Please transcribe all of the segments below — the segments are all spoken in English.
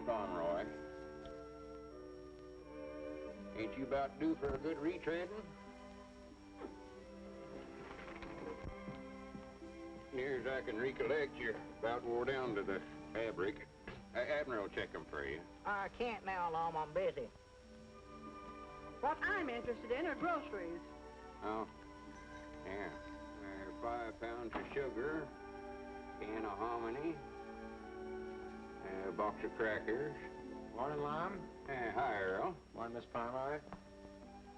Pomeroy. Ain't you about due for a good retreading? Near as I can recollect, you're about wore down to the fabric. Abner will check them for you. I can't now, Lum. I'm busy. What I'm interested in are groceries. Oh, yeah. 5 pounds of sugar, can of hominy, a box of crackers. Morning, Lum. Hi, Earl. Morning, Miss Pomeroy.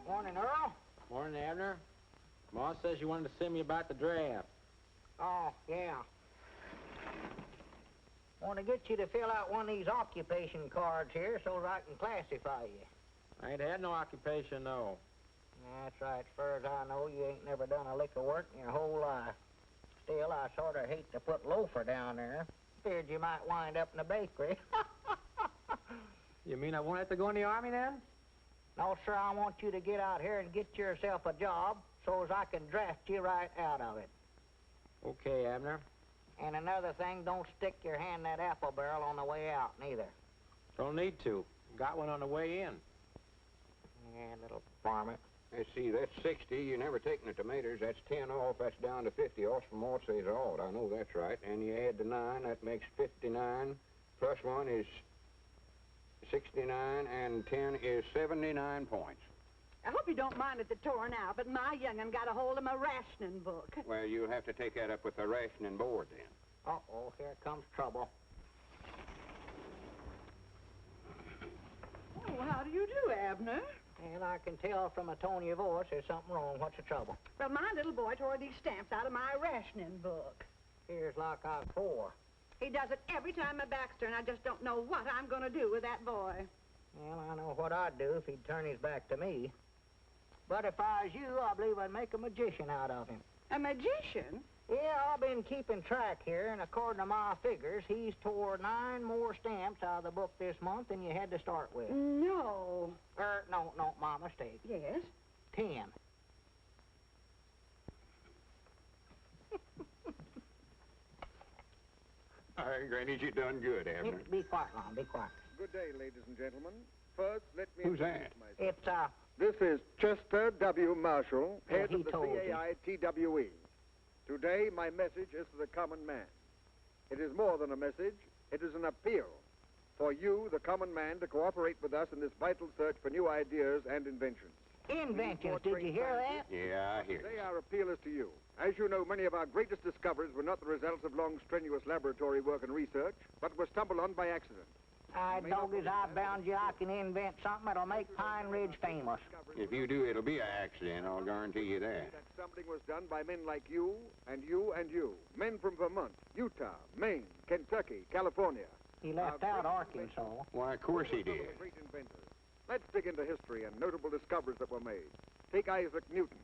Morning, Earl. Morning, Abner. Ma says you wanted to see me about the draft. Oh, yeah. Want to get you to fill out one of these occupation cards here so that I can classify you. I ain't had no occupation, no. That's right. As far as I know, you ain't never done a lick of work in your whole life. Still, I sort of hate to put loafer down there. Feared you might wind up in the bakery. You mean I won't have to go in the Army then? No, sir, I want you to get out here and get yourself a job so as I can draft you right out of it. Okay, Abner. And another thing, don't stick your hand in that apple barrel on the way out, neither. Don't need to. Got one on the way in. Yeah, little varmint. Let's see, that's 60. You never taken the tomatoes. That's 10 off. That's down to 50 off from what says odd. I know that's right. And you add the 9, that makes 59. Plus 1 is 69, and 10 is 79 points. I hope you don't mind at the torn out, but my young'un got a hold of my rationing book. Well, you'll have to take that up with the rationing board then. Uh-oh, here comes trouble. Oh, how do you do, Abner? And I can tell from the tone of your voice there's something wrong. What's the trouble? Well, my little boy tore these stamps out of my rationing book. Here's like I've 4. He does it every time my back's turned. I just don't know what I'm going to do with that boy. Well, I know what I'd do if he'd turn his back to me. But if I was you, I believe I'd make a magician out of him. A magician? Yeah, I've been keeping track here, and according to my figures, he's tore 9 more stamps out of the book this month than you had to start with. No. No, my mistake. Yes? 10. All right, Granny, you done good, Abner. Be quiet, Lum, be quiet. Good day, ladies and gentlemen. First, let me Who's introduce that? myself. It's, This is Chester W. Marshall, head he of the told you. CAITWE. Today, my message is to the common man. It is more than a message. It is an appeal for you, the common man, to cooperate with us in this vital search for new ideas and inventions. inventions. Did you hear that? Yeah, I hear Today, you. our appeal is to you. As you know, many of our greatest discoveries were not the results of long, strenuous laboratory work and research, but were stumbled on by accident. Doggies, I bound you I can invent something that'll make Pine Ridge famous. If you do, it'll be an accident, I'll guarantee you that. That stumbling was done by men like you, and you, and you. Men from Vermont, Utah, Maine, Kentucky, California. He left out Arkansas. Why, of course he Those are did. great inventors. Let's dig into history and notable discoveries that were made. Take Isaac Newton.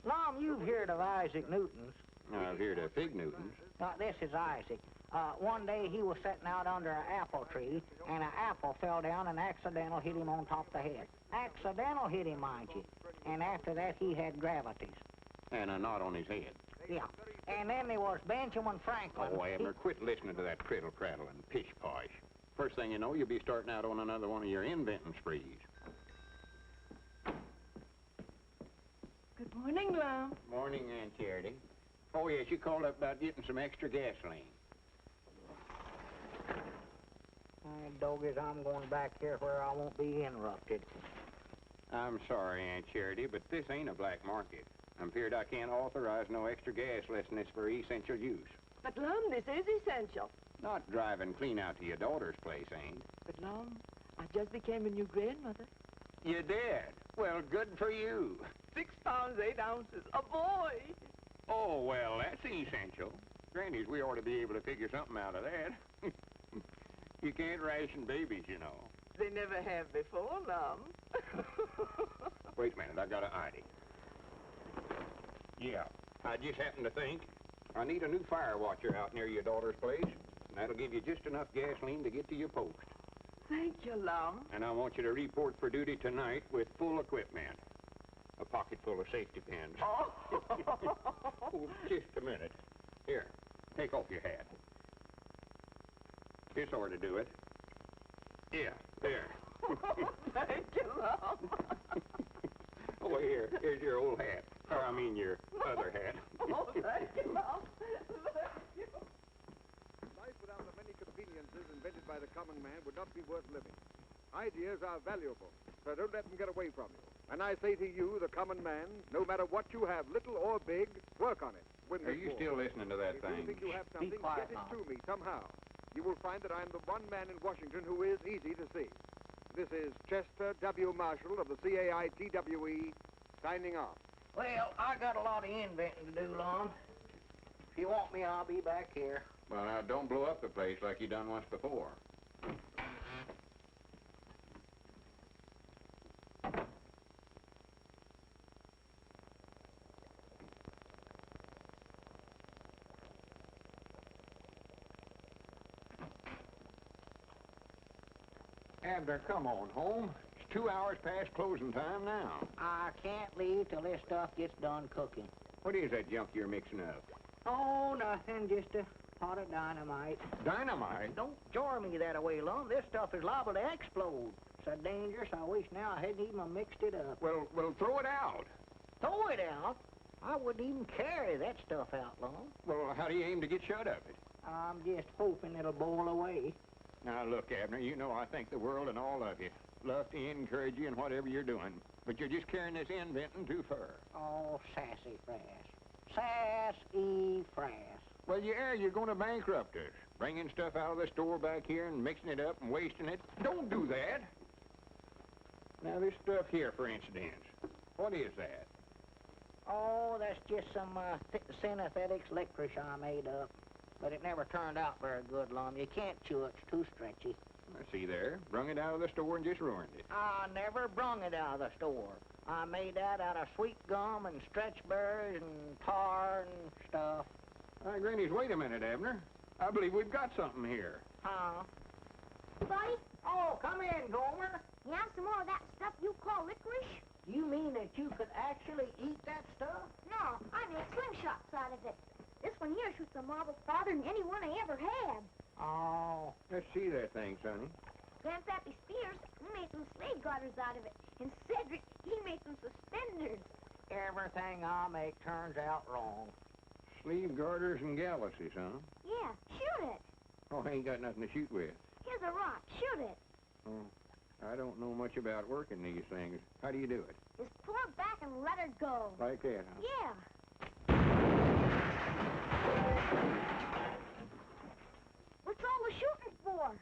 Lum, you've heard of Isaac Newton's. I've heard of Fig Newtons. This is Isaac. One day he was sitting out under an apple tree, and an apple fell down and accidental hit him on top of the head. Accidental hit him, mind you. And after that, he had gravities. And a knot on his head. Yeah. And then there was Benjamin Franklin. Oh, Abner, quit listening to that criddle-prattle and pish-posh. First thing you know, you'll be starting out on another one of your inventing sprees. Good morning, Lum. Morning, Aunt Charity. Oh, yes, you called up about getting some extra gasoline. Doggies, I'm going back here where I won't be interrupted. I'm sorry, Aunt Charity, but this ain't a black market. I'm feared I can't authorize no extra gas less than it's for essential use. But, Lum, this is essential. Not driving clean out to your daughter's place ain't. But, Lum, I just became a new grandmother. You did? Well, good for you. 6 pounds, 8 ounces. A boy! Oh, well, that's essential. Grannies, we ought to be able to figure something out of that. You can't ration babies, you know. They never have before, Lum. Wait a minute, I got an idea. Yeah, I just happened to think I need a new fire watcher out near your daughter's place, and that'll give you just enough gasoline to get to your post. Thank you, Lum. And I want you to report for duty tonight with full equipment. A pocket full of safety pins. Oh. Oh, just a minute. Here, take off your hat. This ought to do it. Yeah, there. Thank you, Lum. Oh, here's your old hat. Or, I mean, your other hat. Oh, thank you, Lum. Thank you. Life without the many conveniences invented by the common man would not be worth living. Ideas are valuable, so don't let them get away from you. And I say to you, the common man, no matter what you have, little or big, work on it. Win Are this you war. still listening to that If thing? you think you have something, quiet get it now. to me somehow. You will find that I'm the one man in Washington who is easy to see. This is Chester W. Marshall of the CAITWE, signing off. Well, I got a lot of inventing to do, Lum. If you want me, I'll be back here. Well, now, don't blow up the place like you done once before. Abner, come on home. It's 2 hours past closing time now. I can't leave till this stuff gets done cooking. What is that junk you're mixing up? Oh, nothing, just a pot of dynamite. Dynamite? Don't jar me that away, Lum. This stuff is liable to explode. So dangerous, I wish now I hadn't even mixed it up. Well, throw it out. Throw it out? I wouldn't even carry that stuff out, Lum. Well, how do you aim to get shut of it? I'm just hoping it'll boil away. Now, look, Abner, you know I think the world and all of you. Love to encourage you in whatever you're doing, but you're just carrying this inventing too far. Oh, sassy frass. Sassy frass. Well, yeah, you're going to bankrupt us. Bringing stuff out of the store back here and mixing it up and wasting it. Don't do that. Now, this stuff here, for instance, what is that? Oh, that's just some synthetics licorice I made up. But it never turned out very good, Lum. You can't chew it. It's too stretchy. I see there. Brung it out of the store and just ruined it. I never brung it out of the store. I made that out of sweet gum and stretch berries and tar and stuff. Granny's, wait a minute, Abner. I believe we've got something here. Huh? Buddy, Oh, come in, Gomer. you have some more of that stuff you call licorice? You mean that you could actually eat that stuff? No, I make slingshots out of it. This one here shoots a marble farther than any one I ever had. Oh. Let's see that thing, Sonny. Grandpappy Spears, he made some slave garters out of it. And Cedric, he made some suspenders. Everything I make turns out wrong. Sleeve garters and galaxies, huh? Yeah, shoot it. Oh, I ain't got nothing to shoot with. Here's a rock, shoot it. Oh, I don't know much about working these things. How do you do it? Just pull it back and let her go. Like that, huh? Yeah. What's all the shooting for?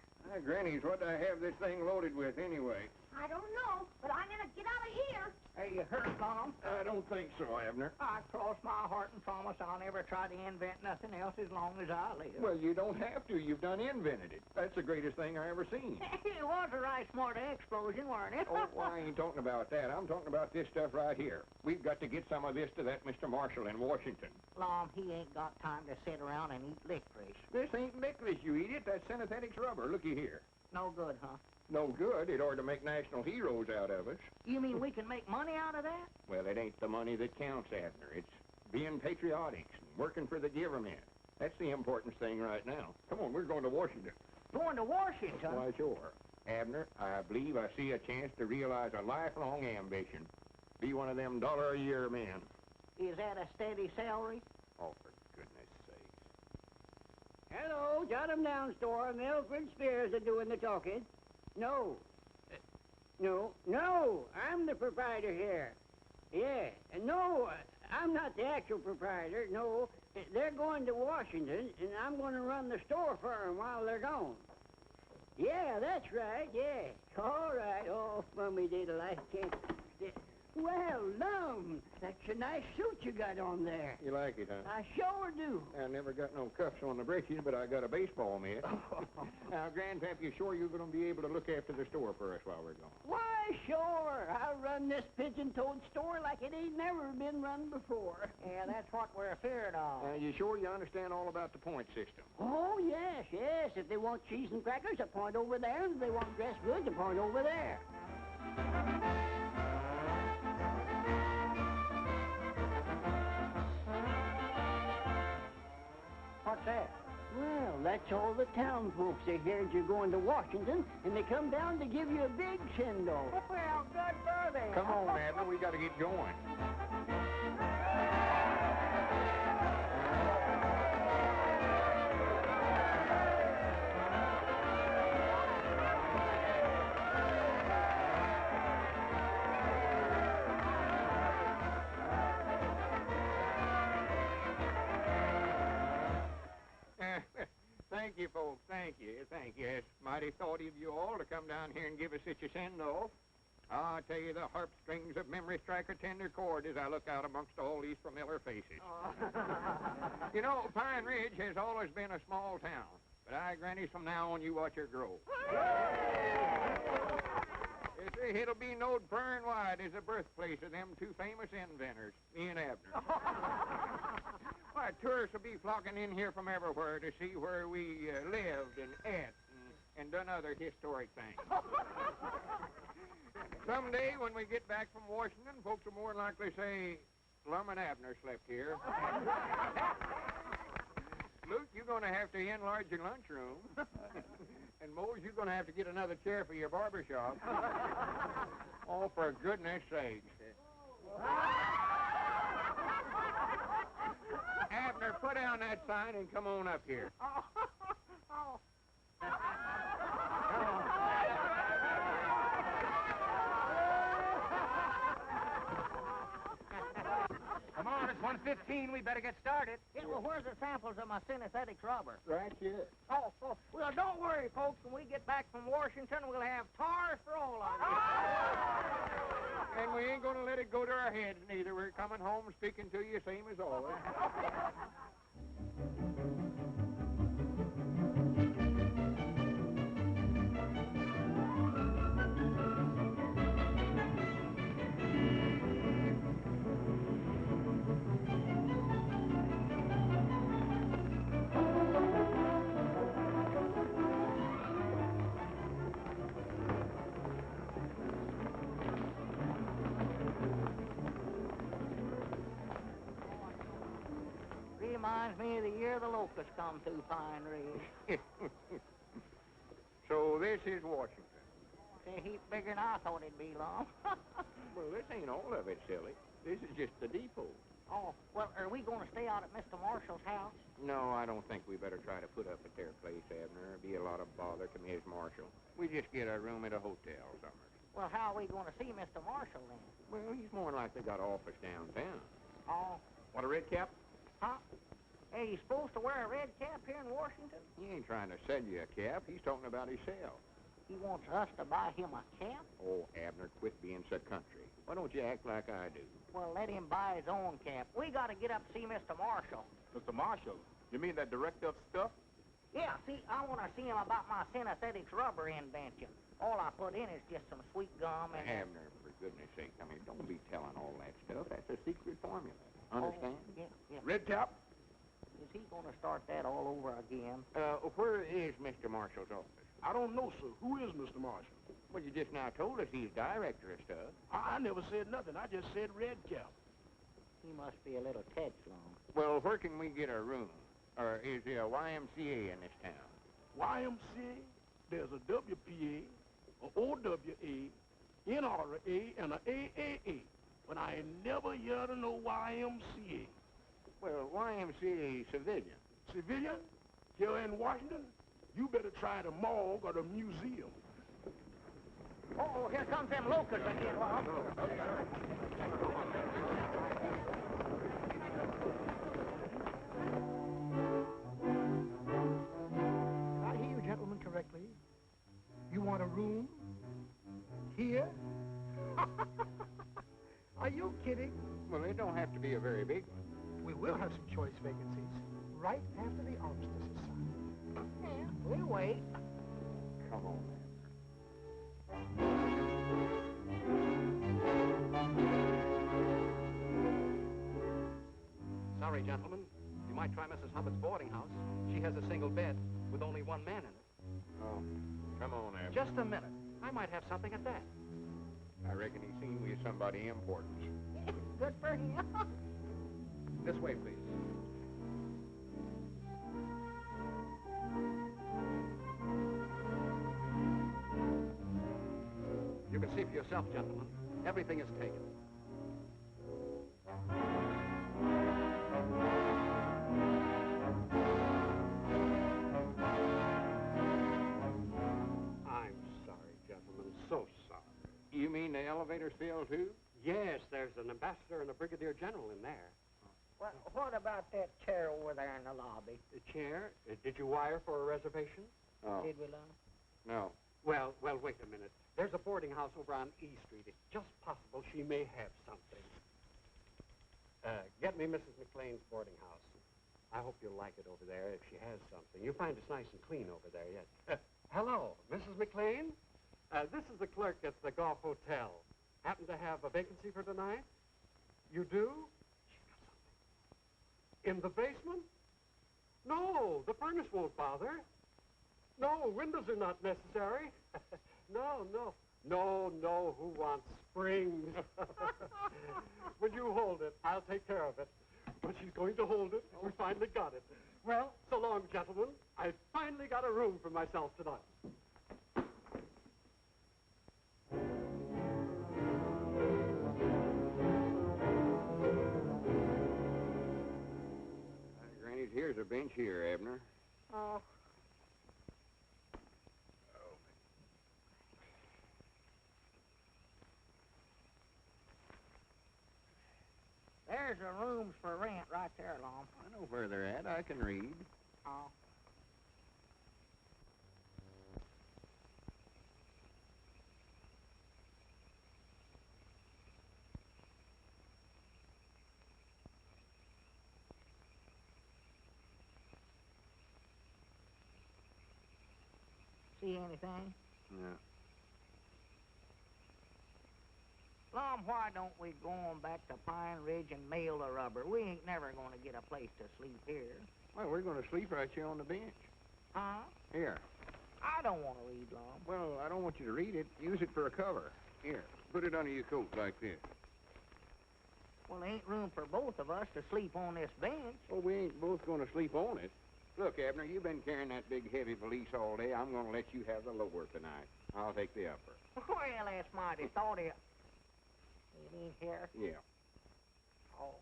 Granny's, what do I have this thing loaded with anyway? I don't know, but I'm gonna get out of here. Are you hurt, Mom? I don't think so, Abner. I cross my heart and promise I'll never try to invent nothing else as long as I live. Well, you don't have to. You've done invented it. That's the greatest thing I ever seen. It was a right smart explosion, weren't it? Oh, well, I ain't talking about that. I'm talking about this stuff right here. We've got to get some of this to that Mr. Marshall in Washington. Lom, he ain't got time to sit around and eat licorice. This ain't licorice, you eat it. That's synthetics rubber. Looky here. No good, huh? No good. It ought to make national heroes out of us. You mean we can make money out of that? Well, it ain't the money that counts, Abner. It's being patriotic and working for the government. That's the important thing right now. Come on, we're going to Washington. Going to Washington? Why, sure. Abner, I believe I see a chance to realize a lifelong ambition. Be one of them dollar-a-year men. Is that a steady salary? Oh, for goodness sakes. Hello, jot 'em down, store. Mildred Spears are doing the talking. No. No, I'm the proprietor here. Yeah, no, I'm not the actual proprietor. No, they're going to Washington, and I'm going to run the store for 'em while they're gone. Yeah, that's right, yeah. All right, oh, mummy diddle, I can't... Well, Lum, that's a nice suit you got on there. You like it, huh? I sure do. I never got no cuffs on the breeches, but I got a baseball mitt. Now, Grandpap, you sure you're going to be able to look after the store for us while we're gone? Why, sure. I'll run this pigeon-toed store like it ain't never been run before. Yeah, that's what we're afeard of. You sure you understand all about the point system? Oh, yes. If they want cheese and crackers, a point over there. And if they want dressed goods, a point over there. What's that? Well, that's all the town folks. They heard you're going to Washington, and they come down to give you a big send-off. Well, good for them. Come on, Abner, we got to get going. Thank you, folks. Thank you. Thank you. It's mighty thoughtful of you all to come down here and give us such a send-off. I tell you, the harp strings of memory strike a tender chord as I look out amongst all these familiar faces. You know, Pine Ridge has always been a small town, but I grant you from now on you watch her grow. You see, it'll be knowed far and wide as the birthplace of them two famous inventors, me and Abner. Why, tourists will be flocking in here from everywhere to see where we lived and ate and done other historic things. Someday, when we get back from Washington, folks will more likely say, Lum and Abner slept here. Luke, you're going to have to enlarge your lunchroom. And Mose, you're going to have to get another chair for your barber shop. Oh, for goodness sake. Abner, put down that sign and come on up here. Come on, it's 1:15. We better get started. Yeah, well, where's the samples of my synthetic rubber? Right here. Oh, well, don't worry, folks. When we get back from Washington, we'll have tars for all of you. And we ain't going to let it go to our heads, neither. We're coming home speaking to you same as always. Reminds me of the year the locusts come through Pine Ridge. So this is Washington. It's a heap bigger than I thought it'd be, Lum. Well, this ain't all of it, silly. This is just the depot. Oh, well, are we going to stay out at Mr. Marshall's house? No, I don't think we better try to put up at their place, Abner. It'd be a lot of bother to Miss Marshall. We just get a room at a hotel somewhere. Well, how are we going to see Mr. Marshall then? Well, he's more than likely got an office downtown. Oh. Want a red cap? Huh? Hey, you supposed to wear a red cap here in Washington? He ain't trying to sell you a cap. He's talking about himself. He wants us to buy him a cap? Oh, Abner, quit being so country. Why don't you act like I do? Well, let him buy his own cap. We got to get up to see Mr. Marshall. Mr. Marshall? You mean that director of stuff? Yeah, see, I want to see him about my synthetic rubber invention. All I put in is just some sweet gum and... Abner, for goodness sake, I mean, don't be telling all that stuff. That's a secret formula. Understand? Oh, yeah. Red cap? Is he going to start that all over again? Where is Mr. Marshall's office? I don't know, sir. Who is Mr. Marshall? Well, you just now told us he's director of stuff. I never said nothing. I just said red cap. He must be a little touch-long. Well, where can we get a room? Or is there a YMCA in this town? YMCA? There's a WPA, a OWA, NRA, and a AAA. But I ain't never heard of no YMCA. Well, YMCA civilian. Civilian? Here in Washington? You better try the morgue or the museum. Oh, here comes them locusts again, Lum. Did I hear you gentlemen correctly? You want a room? Here? Are you kidding? Well, it don't have to be a very big one. We will have some choice vacancies right after the armistice is signed. Yeah, we'll wait. Come on, Sorry, gentlemen. You might try Mrs. Hubbard's boarding house. She has a single bed with only one man in it. Oh, come on, Abner. Just a minute. I might have something at that. I reckon he's seen we somebody important. Good for him. This way, please. see for yourself, gentlemen. Everything is taken. I'm sorry, gentlemen, so sorry. You mean the elevator's filled, too? Yes, there's an ambassador and a brigadier general in there. Well, what about that chair over there in the lobby? The chair? Did you wire for a reservation? Oh. Did we, Lum? No. Well, wait a minute. There's a boarding house over on E Street. It's just possible she may have something. Get me Mrs. McLean's boarding house. I hope you'll like it over there if she has something. You'll find it's nice and clean over there, yes. Hello, Mrs. McLean? This is the clerk at the Goff Hotel. Happen to have a vacancy for tonight? You do? She's got something. In the basement? No, the furnace won't bother. No, windows are not necessary. No, who wants springs? Will you hold it? I'll take care of it. But she's going to hold it. We finally got it. Well, so long, gentlemen. I finally got a room for myself tonight. Granny, here's a bench here, Abner. Oh. There's the rooms for rent right there, Lum. I know where they're at. I can read. Oh. See anything? No. Lum, why don't we go on back to Pine Ridge and mail the rubber? We ain't never going to get a place to sleep here. Well, we're going to sleep right here on the bench. Huh? Here. I don't want to read, Lum. Well, I don't want you to read it. Use it for a cover. Here, put it under your coat like this. Well, there ain't room for both of us to sleep on this bench. Well, we ain't both going to sleep on it. Look, Abner, you've been carrying that big, heavy valise all day. I'm going to let you have the lower tonight. I'll take the upper. Well, that's mighty thoughty. You mean here? Yeah. Oh.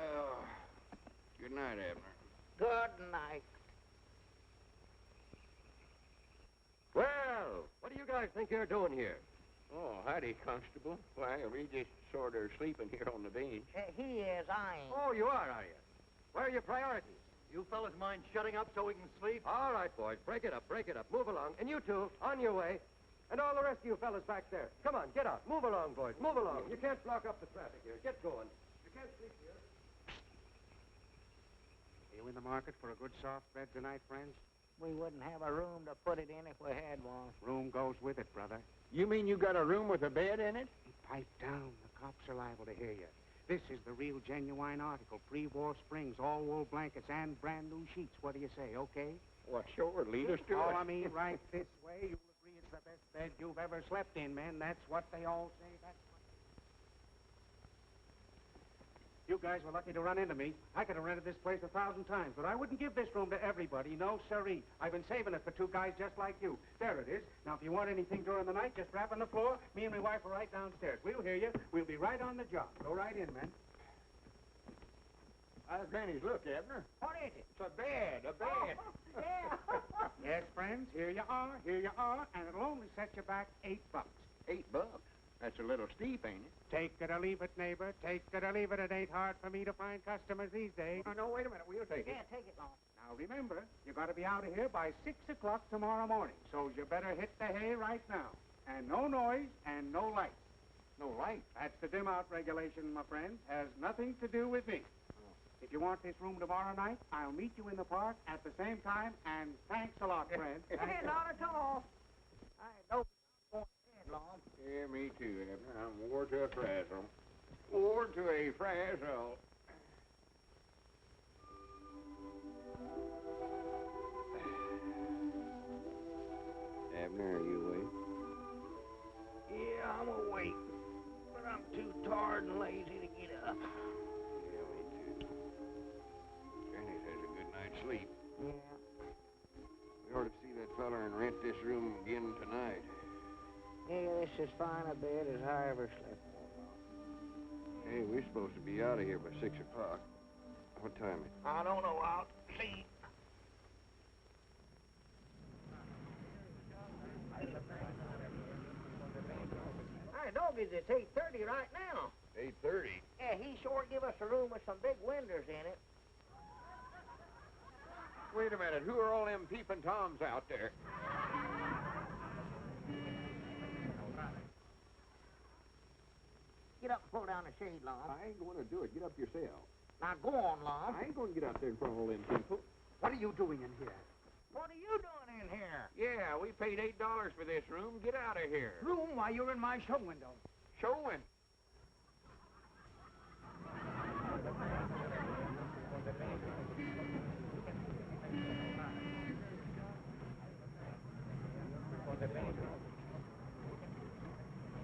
Oh, good night, Abner. Good night. Well, what do you guys think you're doing here? Oh, howdy, Constable. Why, we just sort of sleeping here on the bench. He is, I ain't. Oh, you are you? Where are your priorities? You fellas mind shutting up so we can sleep? All right, boys, break it up. Move along. And you two, on your way. And all the rest of you fellas back there. Come on, get out. Move along, boys. Move along. You can't block up the traffic here. Get going. You can't sleep here. Are you in the market for a good soft bed tonight, friends? We wouldn't have a room to put it in if we had one. Room goes with it, brother. You mean you got a room with a bed in it? Pipe down. The cops are liable to hear you. This is the real genuine article. Pre-war springs, all wool blankets, and brand new sheets. What do you say, okay? Well, sure. Lead us to Oh, it. I mean, right this way. You'll agree it's the best bed you've ever slept in, men. That's what they all say. That's what... You guys were lucky to run into me. I could have rented this place 1,000 times, but I wouldn't give this room to everybody. No, sirree. I've been saving it for two guys just like you. There it is. Now, if you want anything during the night, just rap on the floor. Me and my wife are right downstairs. We'll hear you. We'll be right on the job. Go right in, men. Granny's, look, Abner. What is it? It's a bed. Oh, yeah. Yes, friends, here you are, and it'll only set you back $8. $8? That's a little steep, ain't it? Take it or leave it, neighbor. Take it or leave it. It ain't hard for me to find customers these days. Oh, no, wait a minute. We'll take it. Yeah, take it, Lum. Now, remember, you got to be out of here by 6 o'clock tomorrow morning, so you better hit the hay right now. And no noise and no light. No light? That's the dim-out regulation, my friend. Has nothing to do with me. If you want this room tomorrow night, I'll meet you in the park at the same time, and thanks a lot, friend. Hey, not at all. I don't going to bed, Lum. Yeah, me too, Abner. I'm wore to a frazzle. Wore to a frazzle. Abner, are you awake? Yeah, I'm awake, but I'm too tired and lazy to get up. Yeah, sleep. Yeah. We ought to see that feller and rent this room again tonight. Yeah, this is fine a bed as I ever slept. Hey, we're supposed to be out of here by 6 o'clock. What time is it? I don't know. I'll see. Hey, doggies, it's 8:30 right now. 8:30. Yeah, he sure give us a room with some big windows in it. Wait a minute. Who are all them peeping toms out there? Get up and pull down the shade, Lum. I ain't going to do it. Get up yourself. Now go on, Lum. I ain't going to get out there in front of all them people. What are you doing in here? What are you doing in here? Yeah, we paid $8 for this room. Get out of here. Room while you're in my show window. Showing.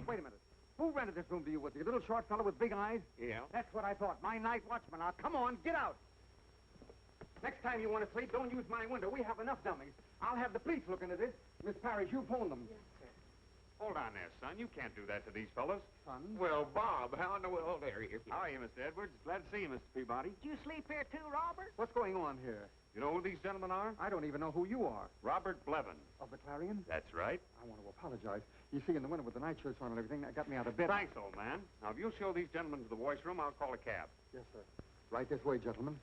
Wait a minute. Who rented this room to you? Was he a little short fellow with big eyes? Yeah. That's what I thought. My night watchman. Now, come on, get out. Next time you want to sleep, don't use my window. We have enough dummies. I'll have the police look into this. Miss Parrish, you phone them. Yes, sir. Hold on there, son. You can't do that to these fellas. Son? Well, Bob, how in the world are you? How are you, Mr. Edwards? Glad to see you, Mr. Peabody. Did you sleep here too, Robert? What's going on here? You know who these gentlemen are? I don't even know who you are. Robert Blevin. Of the Clarion? That's right. I want to apologize. You see, in the winter with the night shirts on and everything, that got me out of bed. Thanks, old man. Now, if you'll show these gentlemen to the voice room, I'll call a cab. Yes, sir. Right this way, gentlemen.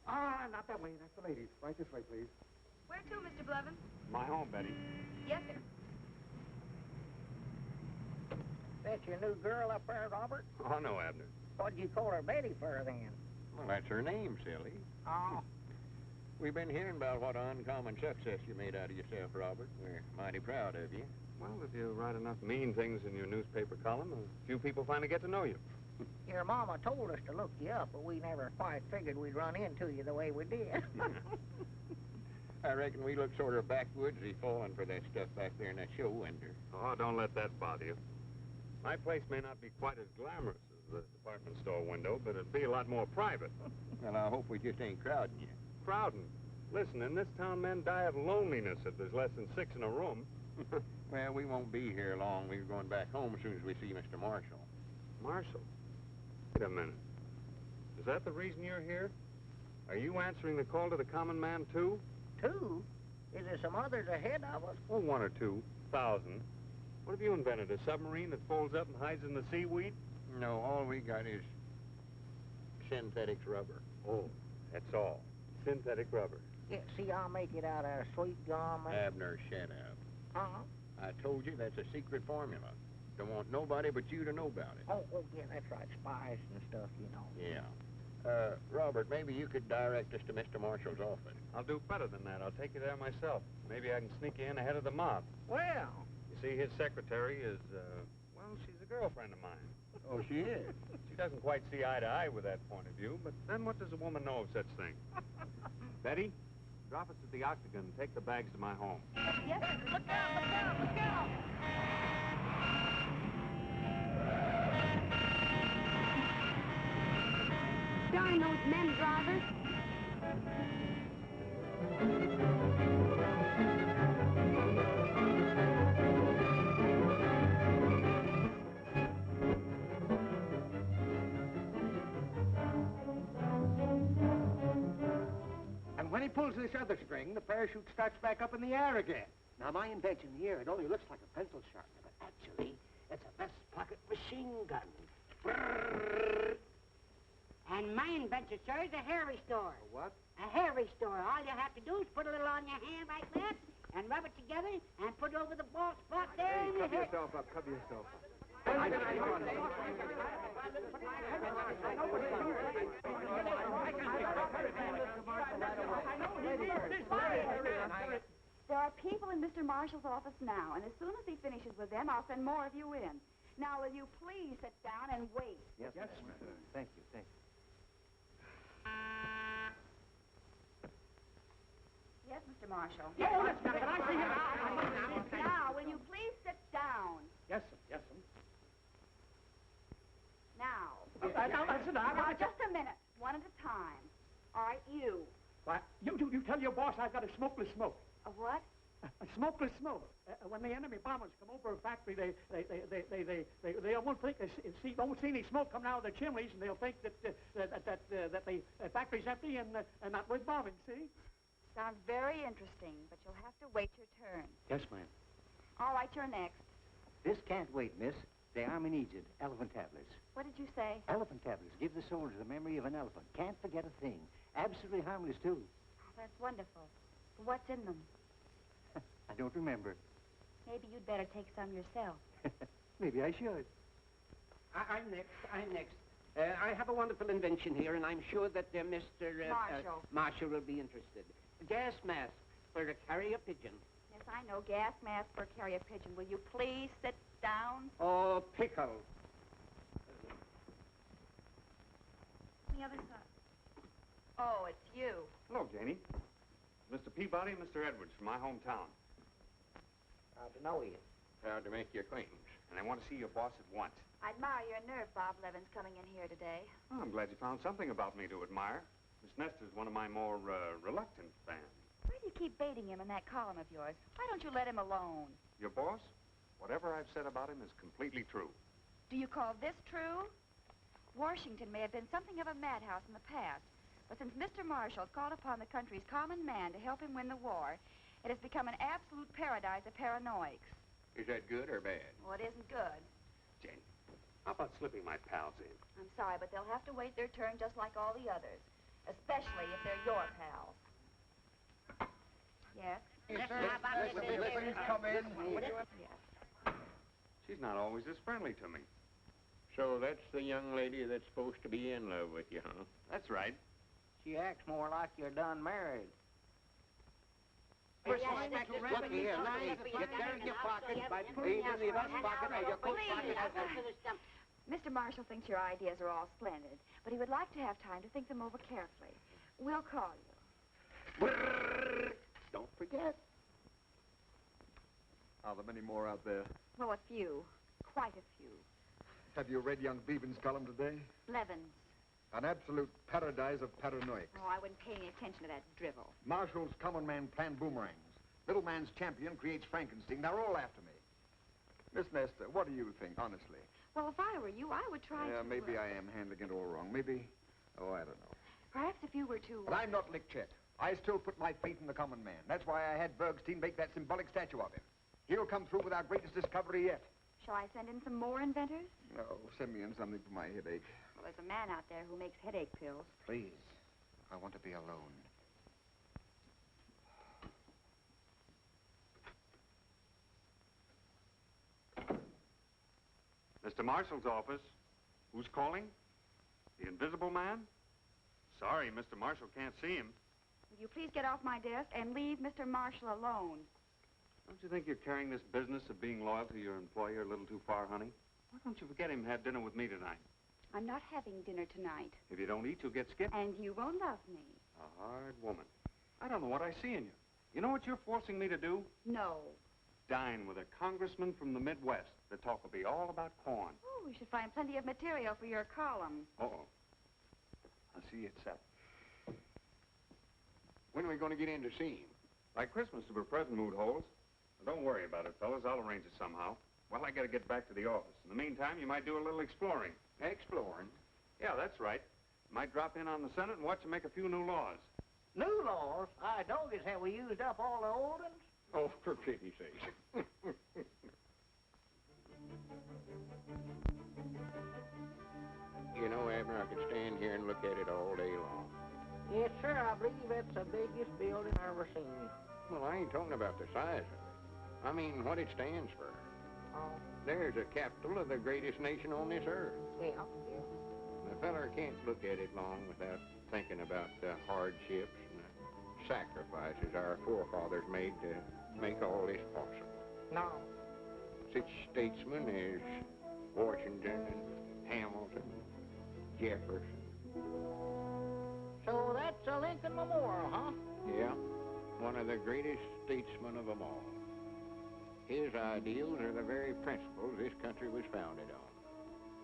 Ah, not that way. That's the ladies. Right this way, please. Where to, Mr. Blevin? My home, Betty. Yes, sir. That's your new girl up there, Robert? Oh, no, Abner. What'd you call her Betty for, then? Well, that's her name, silly. Oh. We've been hearing about what uncommon success you made out of yourself, Robert. We're mighty proud of you. Well, if you write enough mean things in your newspaper column, a few people finally get to know you. Your mama told us to look you up, but we never quite figured we'd run into you the way we did. I reckon we look sort of backwoodsy falling for that stuff back there in that show window. Oh, don't let that bother you. My place may not be quite as glamorous as the department store window, but it'd be a lot more private. Well, I hope we just ain't crowding you. Crowding? Listen, in this town, men die of loneliness if there's less than 6 in a room. Well, we won't be here long. We're going back home as soon as we see Mr. Marshall. Marshall? Wait a minute. Is that the reason you're here? Are you answering the call to the common man, too? Two? Is there some others ahead of us? Oh, 1 or 2,000. What have you invented, a submarine that folds up and hides in the seaweed? No, all we got is synthetic rubber. Oh, that's all. Synthetic rubber. Yeah, see, I'll make it out of sweet gum and... Abner, shut up. Uh-huh. I told you that's a secret formula. Don't want nobody but you to know about it. Oh, yeah, that's right. Spies and stuff, you know. Yeah. Robert, maybe you could direct us to Mr. Marshall's office. I'll do better than that. I'll take you there myself. Maybe I can sneak you in ahead of the mob. Well. You see, his secretary is, well, she's a girlfriend of mine. Oh, she is? She doesn't quite see eye to eye with that point of view, but then what does a woman know of such things? Betty, drop us at the Octagon and take the bags to my home. Yes, sir. Look out, look out, look out! Darn those men drivers. And when he pulls this other string, the parachute starts back up in the air again. Now, my invention here, it only looks like a pencil sharpener, but actually, it's a vest pocket machine gun. Brrr. And my invention, sir, is a hair restore. A what? A hair restore. All you have to do is put a little on your hand like that and rub it together and put it over the bald spot there Hey, in your cover hair. yourself up, cover yourself up. There are people in Mr. Marshall's office now, and as soon as he finishes with them, I'll send more of you in. Now, will you please sit down and wait? Yes, ma'am. Thank you, thank you. Yes, Mr. Marshall. Oh, yes, ma'am, but I see him. Now, will you please sit down? Yes, sir, yes, sir. Now. Now, listen, Now, just a minute. one at a time. All right, you. Why, you tell your boss I've got a smokeless smoke. A what? A smokeless smoke. When the enemy bombers come over a factory, they won't think won't see any smoke coming out of the chimneys, and they'll think that the factory's empty and not worth bombing. See? Sounds very interesting, but you'll have to wait your turn. Yes, ma'am. All right, you're next. This can't wait, miss. The army needs it. Elephant tablets. What did you say? Elephant tablets. Give the soldier the memory of an elephant. Can't forget a thing. Absolutely harmless, too. Oh, that's wonderful. What's in them? I don't remember. Maybe you'd better take some yourself. Maybe I should. I'm next. I have a wonderful invention here, and I'm sure that Mr. Marshall will be interested. Gas mask for a carrier pigeon. Yes, I know. Gas mask for a carrier pigeon. Will you please sit down? Oh, pickle. The other side. Oh, it's you. Hello, Janie. Mr. Peabody and Mr. Edwards from my hometown. Proud to know you. Proud to make your acquaintance. And I want to see your boss at once. I admire your nerve, Bob Levin's coming in here today. Oh, I'm glad you found something about me to admire. Miss Nestor's one of my more reluctant fans. Why do you keep baiting him in that column of yours? Why don't you let him alone? Your boss? Whatever I've said about him is completely true. Do you call this true? Washington may have been something of a madhouse in the past, but since Mr. Marshall called upon the country's common man to help him win the war, it has become an absolute paradise of paranoics. Is that good or bad? Well, it isn't good. Janie, how about slipping my pals in? I'm sorry, but they'll have to wait their turn just like all the others, especially if they're your pals. Yes? Yes, sir. Please come in. Yes. She's not always this friendly to me. So that's the young lady that's supposed to be in love with you, huh? That's right. She acts more like you're done married. Look here, now you tear in your pocket by putting in the vest pocket or your coat pocket. Mr. Marshall thinks your ideas are all splendid, but he would like to have time to think them over carefully. We'll call you. Don't forget. Are there many more out there? Well, a few. Quite a few. Have you read young Beevan's column today? Blevins. An absolute paradise of paranoics. Oh, I wouldn't pay any attention to that drivel. Marshall's common man planned boomerangs. Little man's champion creates Frankenstein. They're all after me. Miss Nestor, what do you think, honestly? Well, if I were you, I would try to... Maybe I am handling it all wrong. Maybe... Oh, I don't know. Perhaps if you were to... But I'm not Lick Chet. I still put my faith in the common man. That's why I had Bergstein make that symbolic statue of him. He'll come through with our greatest discovery yet. Shall I send in some more inventors? No, send me in something for my headache. Well, there's a man out there who makes headache pills. Please. I want to be alone. Mr. Marshall's office. Who's calling? The Invisible Man? Sorry, Mr. Marshall can't see him. Will you please get off my desk and leave Mr. Marshall alone? Don't you think you're carrying this business of being loyal to your employer a little too far, honey? Why don't you forget him and have dinner with me tonight? I'm not having dinner tonight. If you don't eat, you'll get skipped. And you won't love me. A hard woman. I don't know what I see in you. You know what you're forcing me to do? No. Dine with a congressman from the Midwest. The talk will be all about corn. Oh, we should find plenty of material for your column. Uh-oh. I'll see you at 7. When are we going to get in to see him? By Christmas, if we're present mood holds. Well, don't worry about it, fellas. I'll arrange it somehow. Well, I got to get back to the office. In the meantime, you might do a little exploring. Exploring? Yeah, that's right. Might drop in on the Senate and watch them make a few new laws. New laws? I notice, have we used up all the old ones? Oh, for pity's sake. You know, Abner, I could stand here and look at it all day long. Yes, sir, I believe it's the biggest building I've ever seen. Well, I ain't talking about the size of it. I mean, what it stands for. Oh. There's a capital of the greatest nation on this earth. Yeah. The feller can't look at it long without thinking about the hardships and the sacrifices our forefathers made to make all this possible. No. Such statesmen as Washington and Hamilton, Jefferson. So that's a Lincoln Memorial, huh? Yeah, one of the greatest statesmen of them all. His ideals are the very principles this country was founded on.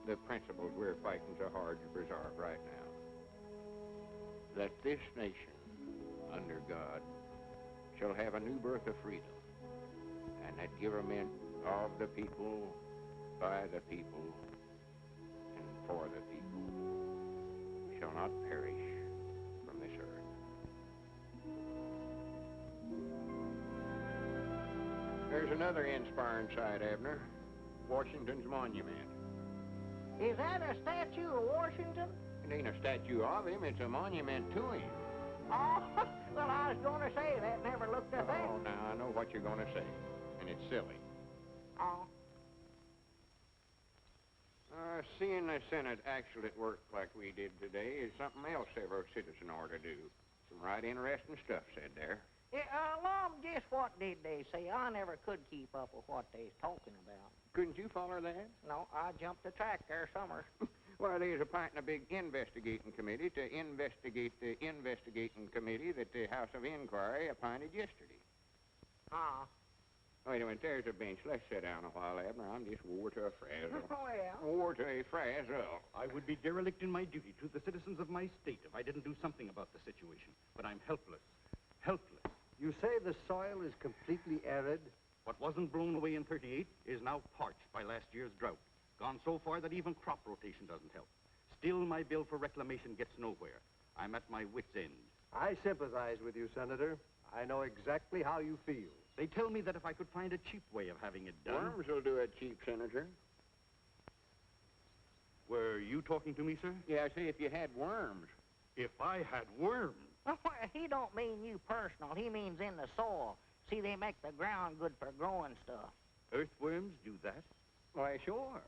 The principles we're fighting so hard to preserve right now. that this nation, under God, shall have a new birth of freedom, and that government of the people, by the people, and for the people, shall not perish from this earth. There's another inspiring sight, Abner. Washington's monument. Is that a statue of Washington? It ain't a statue of him, it's a monument to him. Oh, well, I was going to say that. Never looked at that. Oh, now I know what you're going to say, and it's silly. Oh. Seeing the Senate actually at work like we did today is something else every citizen ought to do. Some right interesting stuff said there. Yeah, Lum, just what did they say? I never could keep up with what they was talking about. Couldn't you follow that? No, I jumped the track there somewhere. Well, there's appointing a big investigating committee to investigate the investigating committee that the House of Inquiry appointed yesterday. Ah. Wait a minute, there's a bench. Let's sit down a while, Abner. I'm just wore to a frazzle. Well. Wore to a frazzle. I would be derelict in my duty to the citizens of my state if I didn't do something about the situation. But I'm helpless. Helpless. You say the soil is completely arid? What wasn't blown away in 38 is now parched by last year's drought. Gone so far that even crop rotation doesn't help. Still, my bill for reclamation gets nowhere. I'm at my wit's end. I sympathize with you, Senator. I know exactly how you feel. They tell me that if I could find a cheap way of having it done... Worms will do it cheap, Senator. Were you talking to me, sir? Yeah, I say if you had worms. If I had worms? Well, he don't mean you personal. He means in the soil. See, they make the ground good for growing stuff. Earthworms do that? Why, sure.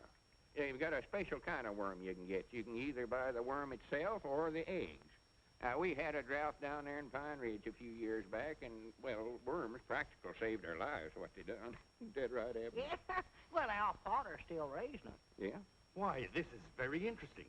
Yeah, you've got a special kind of worm you can get. You can either buy the worm itself or the eggs. We had a drought down there in Pine Ridge a few years back, and, well, worms practical saved our lives, what they done. Dead right, Abner. Yeah, well, our father's still raising them. Yeah? Why, this is very interesting.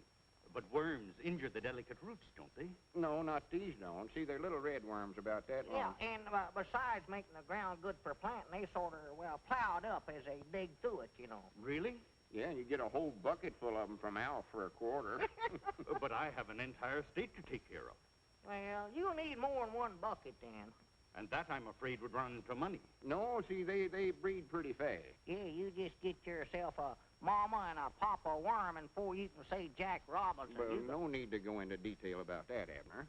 But worms injure the delicate roots, don't they? No, not these don't. See, they're little red worms about that long. Yeah, and besides making the ground good for planting, they sort of, well, plowed up as they dig through it, you know. Really? Yeah, you get a whole bucket full of them from Al for a quarter. But I have an entire state to take care of. Well, you need more than one bucket, then. And that, I'm afraid, would run into money. No, see, they breed pretty fast. Yeah, you just get yourself a mama and a papa worm, and before you can say Jack Robinson... Well, no need to go into detail about that, Abner.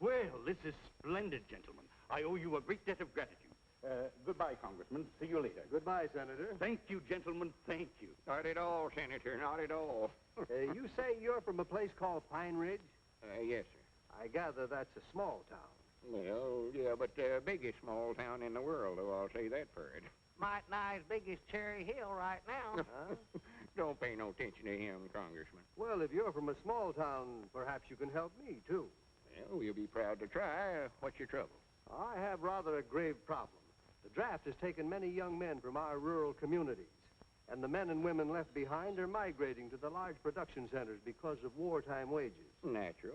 Well, this is splendid, gentlemen. I owe you a great debt of gratitude. Goodbye, Congressman. See you later. Goodbye, Senator. Thank you, gentlemen. Thank you. Not at all, Senator. Not at all. You say you're from a place called Pine Ridge? Yes, sir. I gather that's a small town. Well, yeah, but the biggest small town in the world, though, I'll say that for it. Might nigh as big as Cherry Hill right now. Don't pay no attention to him, Congressman. Well, if you're from a small town, perhaps you can help me, too. Well, we'll be proud to try. What's your trouble? I have rather a grave problem. The draft has taken many young men from our rural communities, and the men and women left behind are migrating to the large production centers because of wartime wages. Natural.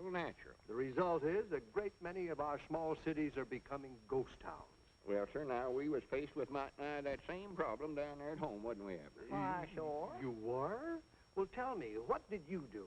The result is a great many of our small cities are becoming ghost towns. Well, sir, now, we was faced with that same problem down there at home, wasn't we, Abner? Why, sure. You were? Well, tell me, what did you do?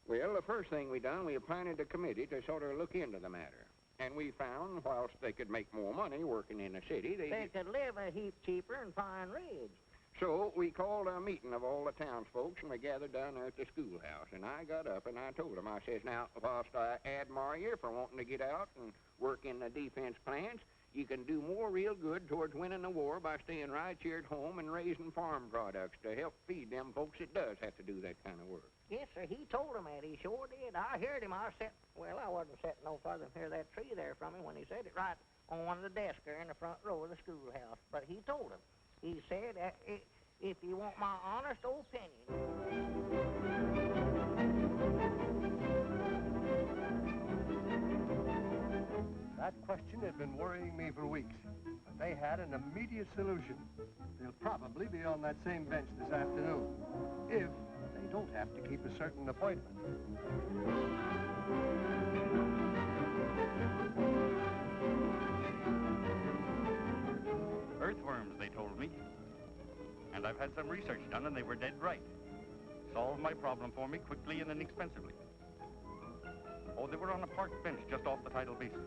Well, the first thing we done, we appointed a committee to sort of look into the matter. And we found, whilst they could make more money working in the city, they could live a heap cheaper in Pine Ridge. So we called a meeting of all the townsfolks, and we gathered down there at the schoolhouse. And I got up and I told them, I says, now, whilst I admire you for wanting to get out and work in the defense plants, you can do more real good towards winning the war by staying right here at home and raising farm products to help feed them folks that does have to do that kind of work. Yes, sir, he told him that. He sure did. I heard him. I wasn't sitting no farther than here that tree there from him when he said it, right on one of the desks there in the front row of the schoolhouse. But he told him. He said, if you want my honest opinion... That question had been worrying me for weeks, but they had an immediate solution. They'll probably be on that same bench this afternoon, if they don't have to keep a certain appointment. Earthworms, they told me. And I've had some research done, and they were dead right. Solved my problem for me quickly and inexpensively. Oh, they were on a park bench just off the tidal basin.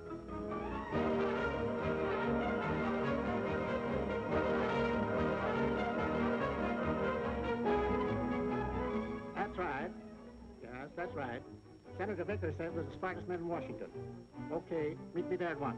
That's right. Yes, that's right. Senator Vickers said there's the smartest man in Washington. Okay, meet me there at once.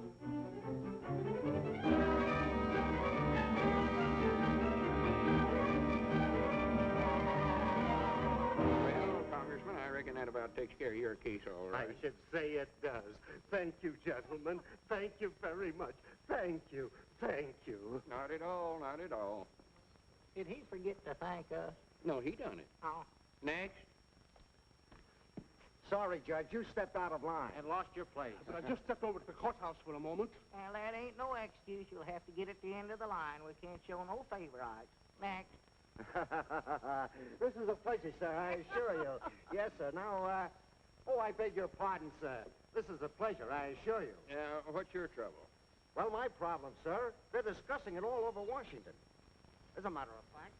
Well, Congressman, I reckon that about takes care of your case all right. I should say it does. Thank you, gentlemen. Thank you very much. Thank you. Thank you. Not at all, not at all. Did he forget to thank us? No, he done it. Oh. Next. Sorry, Judge, you stepped out of line. And lost your place. But I just stepped over to the courthouse for a moment. Well, that ain't no excuse. You'll have to get at the end of the line. We can't show no favorites. Next. This is a pleasure, sir, I assure you. Yes, sir. Now, I beg your pardon, sir. This is a pleasure, I assure you. Yeah, what's your trouble? Well, my problem, sir, they're discussing it all over Washington. As a matter of fact,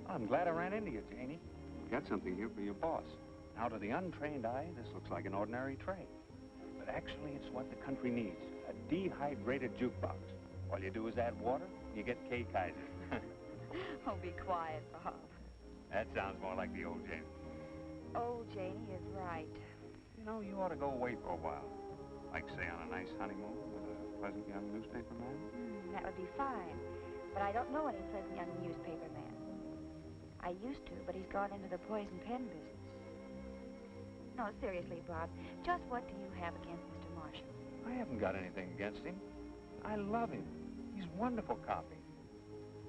I'm glad I ran into you, Janie. Got something here for your boss. Now, to the untrained eye, this looks like an ordinary tray. But actually, it's what the country needs, a dehydrated jukebox. All you do is add water, you get K-Kaiser. Oh, be quiet, Bob. That sounds more like the old Janie. Old Janie is right. You know, you ought to go away for a while. Like, say, on a nice honeymoon with a pleasant young newspaper man. That would be fine. But I don't know any pleasant young newspaper man. I used to, but he's gone into the poison pen business. No, seriously, Bob, just what do you have against Mr. Marshall? I haven't got anything against him. I love him. He's wonderful copy.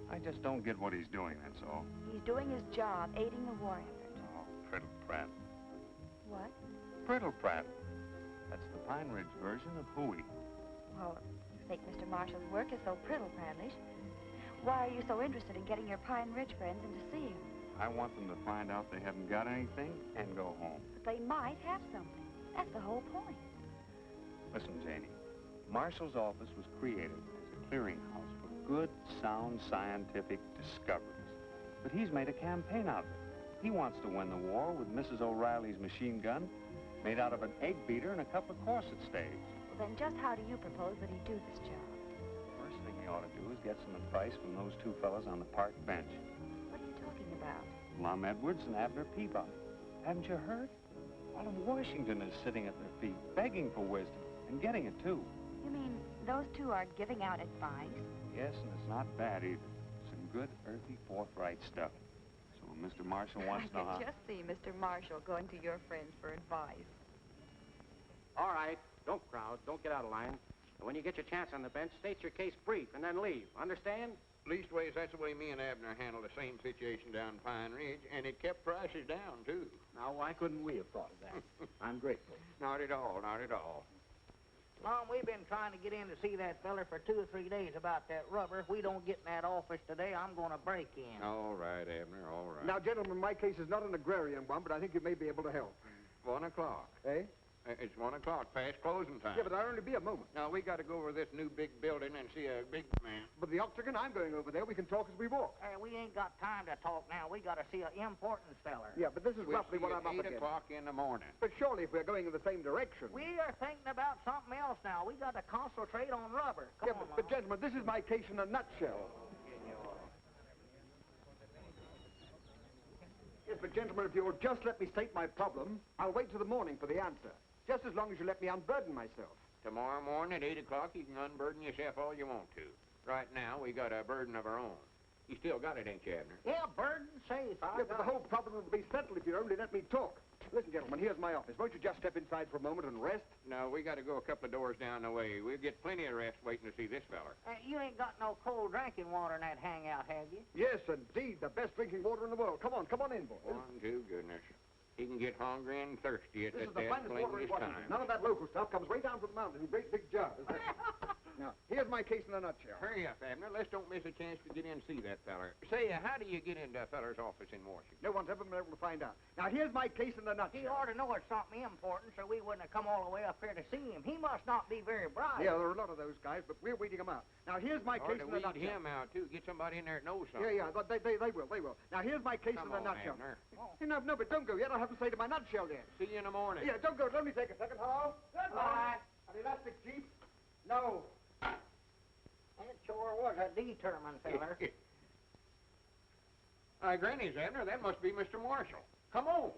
I just don't get what he's doing, that's all. He's doing his job, aiding the war effort. Oh, Priddle Pratt. What? Priddle Pratt. That's the Pine Ridge version of hooey. Well, you think Mr. Marshall's work is so priddle-pratlish. Why are you so interested in getting your Pine Ridge friends in to see him? I want them to find out they haven't got anything and go home. But they might have something. That's the whole point. Listen, Janie, Marshall's office was created as a clearinghouse for good, sound, scientific discoveries. But he's made a campaign out of it. He wants to win the war with Mrs. O'Reilly's machine gun made out of an egg beater and a couple of corset staves. Well, then just how do you propose that he do this job? First thing he ought to do is get some advice from those two fellas on the park bench. What are you talking about? Lum Edwards and Abner Peabody. Haven't you heard? All of Washington is sitting at their feet, begging for wisdom, and getting it, too. You mean those two are giving out advice? Yes, and it's not bad, either. Some good, earthy, forthright stuff. So Mr. Marshall wants to know how... I can just see Mr. Marshall going to your friends for advice. All right, don't crowd, don't get out of line. And when you get your chance on the bench, state your case brief and then leave. Understand? Leastways, that's the way me and Abner handled the same situation down Pine Ridge, and it kept prices down, too. Now, why couldn't we have thought of that? I'm grateful. Not at all, not at all. Mom, we've been trying to get in to see that feller for 2 or 3 days about that rubber. If we don't get in that office today, I'm going to break in. All right, Abner, all right. Now, gentlemen, my case is not an agrarian one, but I think you may be able to help. 1 o'clock. Eh? It's 1 o'clock, past closing time. Yeah, but I'll only be a moment. Now, we got to go over this new big building and see a big man. But the Octagon, I'm going over there. We can talk as we walk. Hey, we ain't got time to talk now. We got to see an important feller. Yeah, but this is We'll roughly see what at I'm up 8 against. o'clock in the morning. But surely if we're going in the same direction... We are thinking about something else now. We got to concentrate on rubber. Come on, but gentlemen, this is my case in a nutshell. Yes, but gentlemen, if you'll just let me state my problem, I'll wait till the morning for the answer. Just as long as you let me unburden myself. Tomorrow morning at 8 o'clock, you can unburden yourself all you want to. Right now, we got a burden of our own. You still got it, ain't you, Abner? Yeah, burden safe. Yeah, but the whole problem will be settled if you only let me talk. Listen, gentlemen, here's my office. Won't you just step inside for a moment and rest? No, we got to go a couple of doors down the way. We'll get plenty of rest waiting to see this feller. You ain't got no cold drinking water in that hangout, have you? Yes, indeed. The best drinking water in the world. Come on in, boys. One, two, goodness. He can get hungry and thirsty at This is that the finest plenty water in of Washington. time. None of that local stuff comes way down from the mountain in great big jugs. Now, here's my case in a nutshell. Hurry up, Abner. Let's don't miss a chance to get in and see that feller. Say, how do you get into a feller's office in Washington? No one's ever been able to find out. Now, here's my case in a nutshell. He ought to know it's something important, so we wouldn't have come all the way up here to see him. He must not be very bright. Yeah, there are a lot of those guys, but we're weeding them out. Now, here's my case in a nutshell. Weed him out, too. Get somebody in there that knows something. Yeah, they will. Now, here's my case in a nutshell. Abner. No, but don't go yet. I haven't said to my nutshell yet. See you in the morning. Yeah, don't go. Let me take a second. Hello? Goodbye. An elastic jeep? No. That sure was a determined feller. Granny's, Abner. That must be Mr. Marshall. Come on.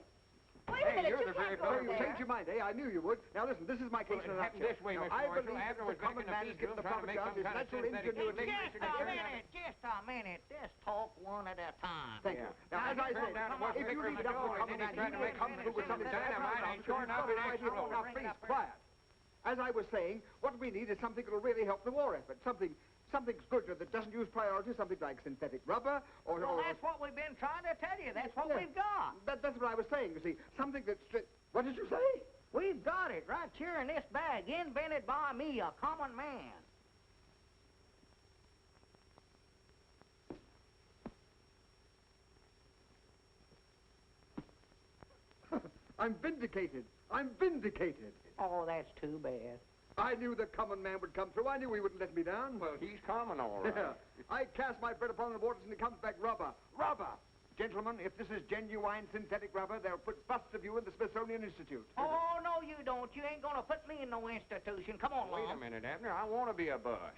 Wait a minute, you're you the can't very go fellow. You changed your mind, eh? I knew you would. Now, listen, this is my case in a Well, it happened nutshell. this way, Now, Mr. I Marshall. believe Abner the was common back in man the is feed getting room the trying to profit make out of some his kind of natural synthetic ingenuity. Just a minute. Just talk one at a time. Thank you. Now, as I say, if you leave it up to the common man, he may come through with something dynamite and sure enough it explodes. Now, please, quiet. As I was saying, what we need is something that will really help the war effort. Something's good that doesn't use priority, something like synthetic rubber or... Well, that's what we've been trying to tell you. That's what we've got. That's what I was saying, you see. Something that's... What did you say? We've got it right here in this bag, invented by me, a common man. I'm vindicated. I'm vindicated. Oh, that's too bad. I knew the common man would come through. I knew he wouldn't let me down. Well, he's common, all right. Yeah. I cast my bread upon the waters and it comes back rubber. Rubber! Gentlemen, if this is genuine synthetic rubber, they'll put busts of you in the Smithsonian Institute. Oh, no, you don't. You ain't gonna put me in no institution. Come on, Wait a minute, Abner. I want to be a bust.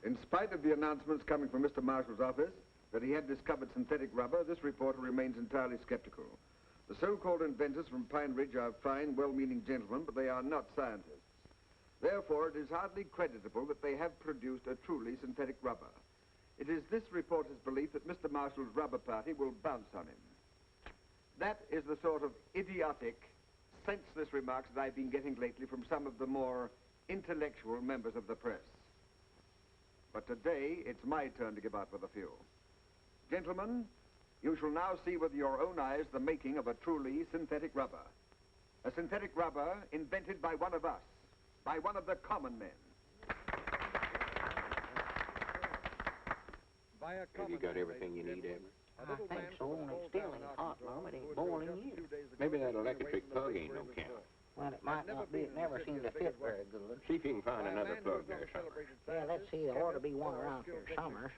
In spite of the announcements coming from Mr. Marshall's office that he had discovered synthetic rubber, this reporter remains entirely skeptical. The so-called inventors from Pine Ridge are fine, well-meaning gentlemen, but they are not scientists. Therefore, it is hardly creditable that they have produced a truly synthetic rubber. It is this reporter's belief that Mr. Marshall's rubber party will bounce on him. That is the sort of idiotic, senseless remarks that I've been getting lately from some of the more intellectual members of the press. But today, it's my turn to give out with a few. Gentlemen, you shall now see with your own eyes the making of a truly synthetic rubber. A synthetic rubber invented by one of us, by one of the common men. Have you got everything you need, Abner? I think so, and it still ain't hot, Mom. It ain't boiling yet. Maybe that electric plug ain't no count. Well, it might not be. It never seemed to fit very good. See if you can find another plug there somewhere. Yeah, let's see. There ought to be one around here somewhere.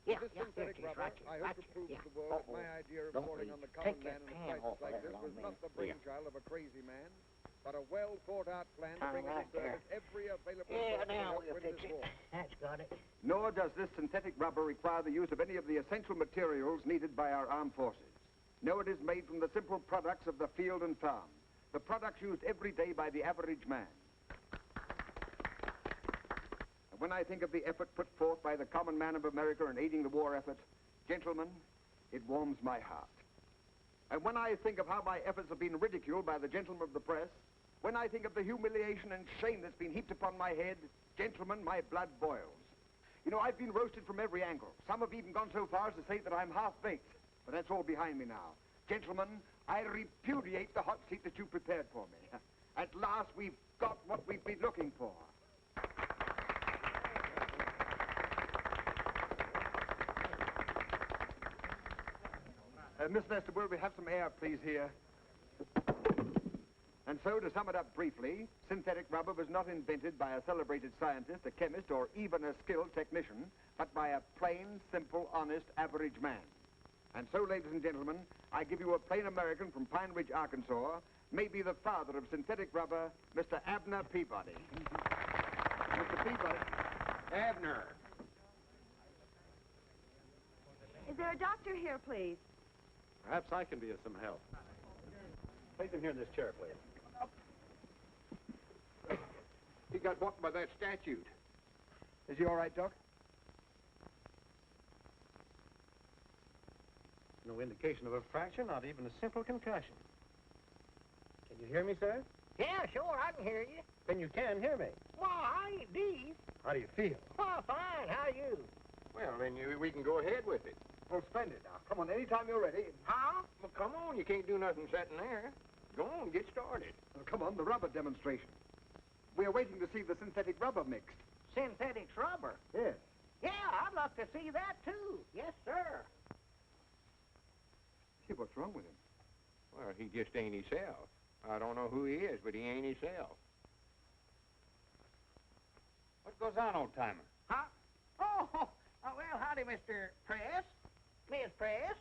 Yeah, here it is, right here, yeah. Uh-oh. Don't leave. Take your hand off of that long man. Not the brainchild of a crazy man, but a well-thought-out plan to bring into service every available... Yeah, now we'll fix it. That's got it. Nor does this synthetic rubber require the use of any of the essential materials needed by our armed forces. No, it is made from the simple products of the field and farm, the products used every day by the average man. And when I think of the effort put forth by the common man of America in aiding the war effort, gentlemen, it warms my heart. And when I think of how my efforts have been ridiculed by the gentlemen of the press, when I think of the humiliation and shame that's been heaped upon my head, gentlemen, my blood boils. You know, I've been roasted from every angle. Some have even gone so far as to say that I'm half-baked. But that's all behind me now. Gentlemen, I repudiate the hot seat that you prepared for me. At last, we've got what we've been looking for. Miss Lester, will we have some air, please, here? And so, to sum it up briefly, synthetic rubber was not invented by a celebrated scientist, a chemist, or even a skilled technician, but by a plain, simple, honest, average man. And so, ladies and gentlemen, I give you a plain American from Pine Ridge, Arkansas, maybe the father of synthetic rubber, Mr. Abner Peabody. Mr. Peabody. Abner. Is there a doctor here, please? Perhaps I can be of some help. Place him here in this chair, please. He got walked by that statute. Is he all right, Doc? No indication of a fracture, not even a simple concussion. Can you hear me, sir? Yeah, sure, I can hear you. Then you can hear me. Well, I ain't deep. How do you feel? Oh, fine. How you? Well, then we can go ahead with it. Well, splendid. Now, come on, anytime you're ready. Huh? Well, come on. You can't do nothing sitting there. Go on, get started. Well, come on, the rubber demonstration. We're waiting to see the synthetic rubber mixed. Synthetic rubber? Yes. Yeah, I'd love to see that, too. Yes, sir. See, what's wrong with him? Well, he just ain't himself. I don't know who he is, but he ain't himself. What goes on, old-timer? Huh? Oh, well, howdy, Mr. Press. Miss Press.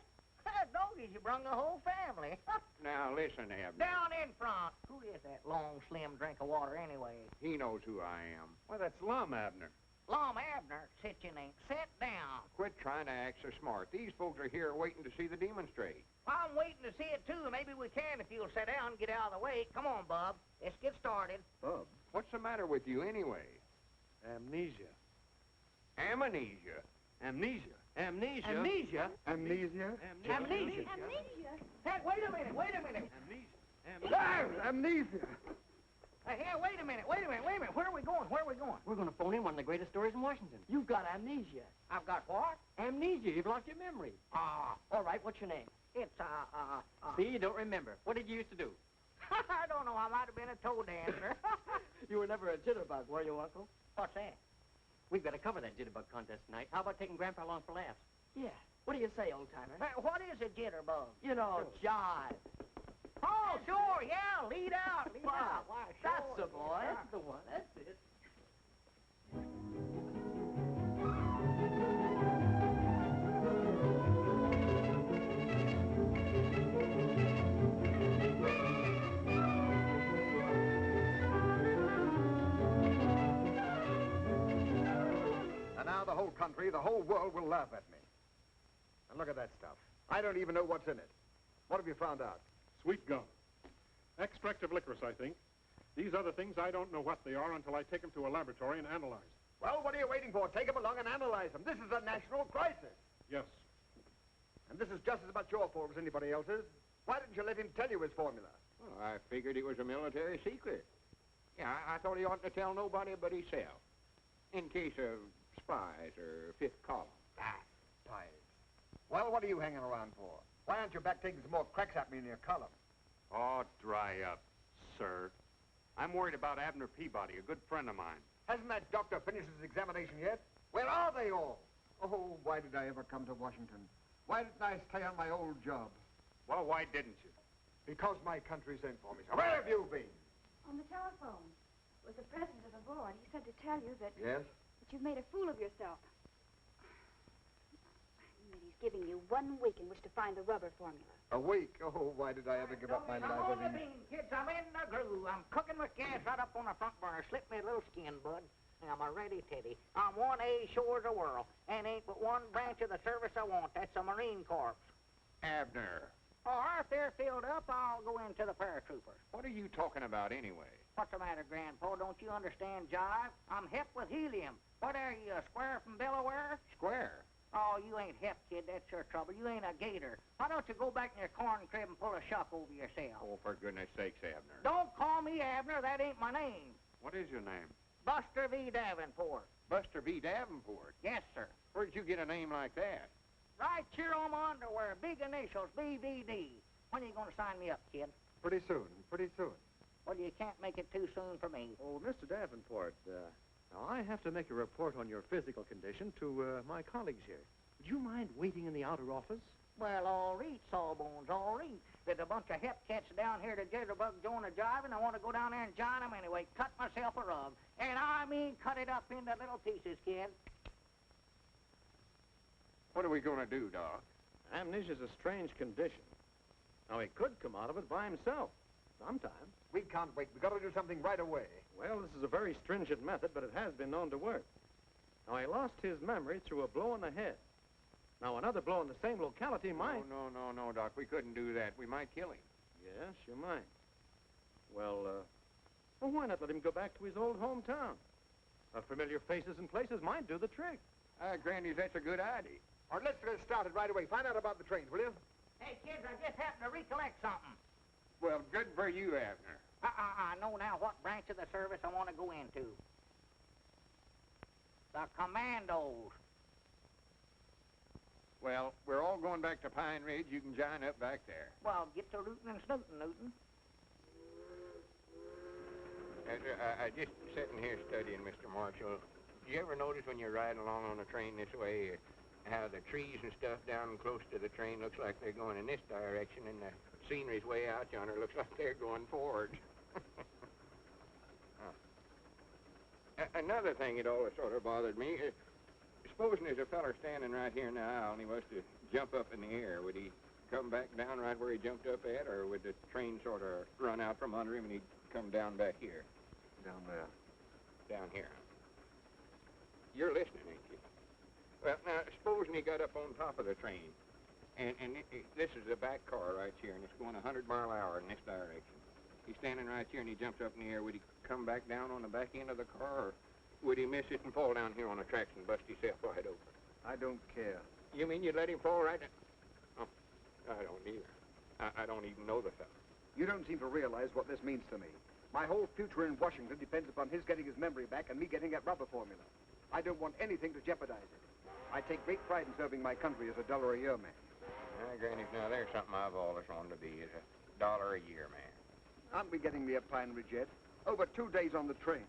Doggies, you brung the whole family. Now, listen, Abner. Down in front. Who is that long, slim drink of water, anyway? He knows who I am. Well, that's Lum, Abner. Lum Abner, sit your name. Sit down. Quit trying to act so smart. These folks are here waiting to see the demonstrate. I'm waiting to see it, too. Maybe we can if you'll sit down and get out of the way. Come on, Bub. Let's get started. Bub? What's the matter with you, anyway? Amnesia. Amnesia? Amnesia. Amnesia. Amnesia? Amnesia. Hey, wait a minute. Amnesia. Hey, wait a minute. Where are we going? We're going to phone in one of the greatest stories in Washington. You've got amnesia. I've got what? Amnesia. You've lost your memory. All right, what's your name? It's, See, you don't remember. What did you used to do? I don't know. I might have been a toe dancer. You were never a jitterbug, were you, Uncle? What's that? We've got to cover that jitterbug contest tonight. How about taking Grandpa along for laughs? Yeah. What do you say, old-timer? What is a jitterbug? You know, jive. Oh, sure, yeah. Lead out. Wow. Why, That's sure. the boy. That's the one. That's it. And now the whole country, the whole world will laugh at me. And look at that stuff. I don't even know what's in it. What have you found out? Sweet gum. Extract of licorice, I think. These other things, I don't know what they are until I take them to a laboratory and analyze. Well, what are you waiting for? Take them along and analyze them. This is a national crisis. Yes. And this is just as much your fault as anybody else's. Why didn't you let him tell you his formula? Well, I figured it was a military secret. Yeah, I thought he oughtn't to tell nobody but himself. In case of spies or fifth column. Spies. Well, what are you hanging around for? Why aren't you back taking some more cracks at me in your column? Oh, dry up, sir. I'm worried about Abner Peabody, a good friend of mine. Hasn't that doctor finished his examination yet? Where are they all? Oh, why did I ever come to Washington? Why didn't I stay on my old job? Well, why didn't you? Because my country sent for me. So where have you been? On the telephone with the president of the board. He said to tell you that, Yes? that you've made a fool of yourself. And that he's giving you 1 week in which to find the rubber formula. A week? Oh, why did I ever give up my I'm on the life? bean, kids. I'm in the groove. I'm cooking with gas right up on the front burner. Slip me a little skin, bud. I'm a ready teddy. I'm 1A sure as a whirl. And ain't but one branch of the service I want. That's the Marine Corps. Abner, Oh, if they're filled up, I'll go into the paratroopers. what are you talking about anyway? What's the matter, Grandpa? Don't you understand jive? I'm hep with helium. What are you, a square from Delaware? Square? Oh, you ain't hep, kid. That's your trouble. You ain't a gator. Why don't you go back in your corn crib and pull a shuck over yourself? Oh, for goodness sakes, Abner. Don't call me Abner. That ain't my name. What is your name? Buster V. Davenport. Buster V. Davenport? Yes, sir. Where'd you get a name like that? Right here on my underwear. Big initials, BVD. When are you going to sign me up, kid? Pretty soon, pretty soon. Well, you can't make it too soon for me. Oh, Mr. Davenport, now I have to make a report on your physical condition to my colleagues here. Would you mind waiting in the outer office? Well, all right, Sawbones, all right. There's a bunch of hep cats down here to jitterbug join the jive, and I want to go down there and join them anyway. Cut myself a rug. And I mean cut it up into little pieces, kid. What are we going to do, Doc? Amnesia's a strange condition. Now, he could come out of it by himself sometime. We can't wait. We've got to do something right away. Well, this is a very stringent method, but it has been known to work. Now, he lost his memory through a blow on the head. Now, another blow in the same locality might... No, Doc. We couldn't do that. We might kill him. Yes, you might. Well, why not let him go back to his old hometown? Familiar faces and places might do the trick. Granny, that's a good idea. All right, let's get started right away. Find out about the trains, will you? Hey, kids, I just happened to recollect something. Well, Good for you, Abner. I know now what branch of the service I want to go into. The commandos. Well, we're all going back to Pine Ridge. You can join up back there. Well, get to rootin' and snootin', Newton. I just sitting here studying, Mr. Marshall. Do you ever notice when you're riding along on a train this way, how the trees and stuff down close to the train looks like they're going in this direction, and the scenery's way out yonder looks like they're going forward? Another thing that always sort of bothered me, supposing there's a feller standing right here in the aisle and he was to jump up in the air, would he come back down right where he jumped up at, or would the train sort of run out from under him and he'd come down back here? Down there. Down here. You're listening, ain't you? Well, now, supposing he got up on top of the train, and this is the back car right here, and it's going 100 mile an hour in this direction. He's standing right here, and he jumps up in the air. Would he come back down on the back end of the car, or would he miss it and fall down here on the tracks and bust himself wide open? I don't care. You mean you'd let him fall right down? Oh, I don't either. I don't even know the fellow. You don't seem to realize what this means to me. My whole future in Washington depends upon his getting his memory back and me getting that rubber formula. I don't want anything to jeopardize it. I take great pride in serving my country as a $1 a year man. Granny, now there's something I've always wanted to be, is a $1 a year man. Aren't we getting near Pine Ridge yet? Over 2 days on the train.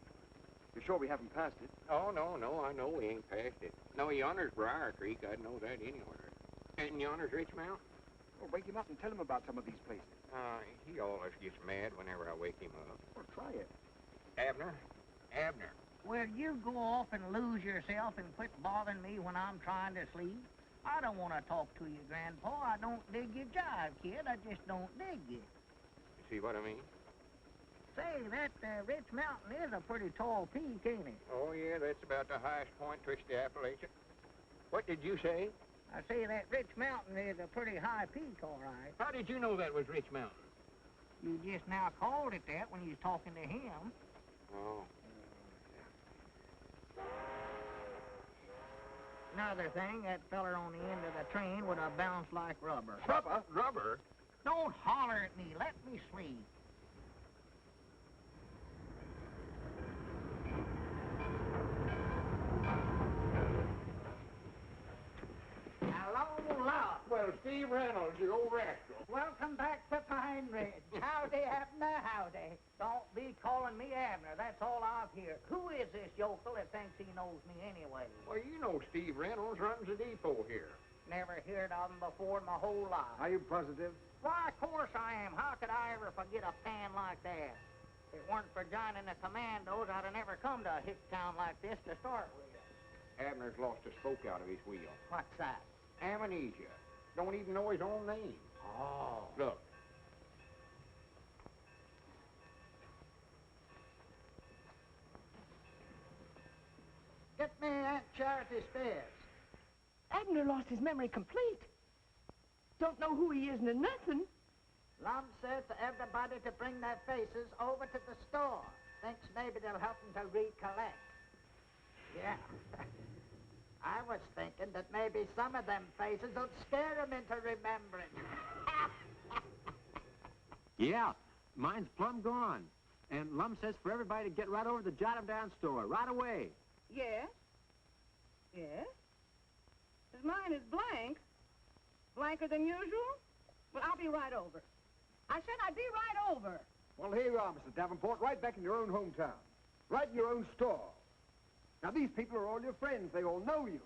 You're sure we haven't passed it? Oh, no, I know we ain't passed it. No, yonder's Briar Creek. I'd know that anywhere. And yonder's Rich Mountain. Well, wake him up and tell him about some of these places. He always gets mad whenever I wake him up. Well, try it. Abner. Will you go off and lose yourself and quit bothering me when I'm trying to sleep? I don't want to talk to you, Grandpa. I don't dig your jive, kid. I just don't dig you. You see what I mean? Say, that Rich Mountain is a pretty tall peak, ain't it? Oh, yeah, that's about the highest point twixt the Appalachian. What did you say? I say that Rich Mountain is a pretty high peak, all right. How did you know that was Rich Mountain? You just now called it that when you was talking to him. Oh. Another thing, that feller on the end of the train would have bounced like rubber. Rubber? Don't holler at me. Let me sleep. Hello, Lauck. Well, Steve Reynolds, you old rascal. Welcome back to Pine Ridge. Howdy, Abner, howdy. Don't be calling me Abner. That's all I've heard. Who is this yokel that thinks he knows me anyway? Well, you know Steve Reynolds runs the depot here. Never heard of him before in my whole life. Are you positive? Why, of course I am. How could I ever forget a pan like that? If it weren't for joining the commandos, I'd have never come to a hick town like this to start with. Abner's lost a spoke out of his wheel. What's that? Amnesia. Don't even know his own name. Oh. Look. Get me Aunt Charity Spears. Abner lost his memory complete. Don't know who he is nor nothing. Lum said to everybody to bring their faces over to the store. Thinks maybe they'll help them to recollect. Yeah. I was thinking that maybe some of them faces will scare them into remembering. Yeah, mine's plumb gone. And Lum says for everybody to get right over to the Jot 'em Down store right away. Yes? Yes? His mine is blank. Blanker than usual? Well, I'll be right over. I said I'd be right over. Well, here you are, Mr. Davenport, right back in your own hometown. Right in your own store. Now, these people are all your friends. They all know you.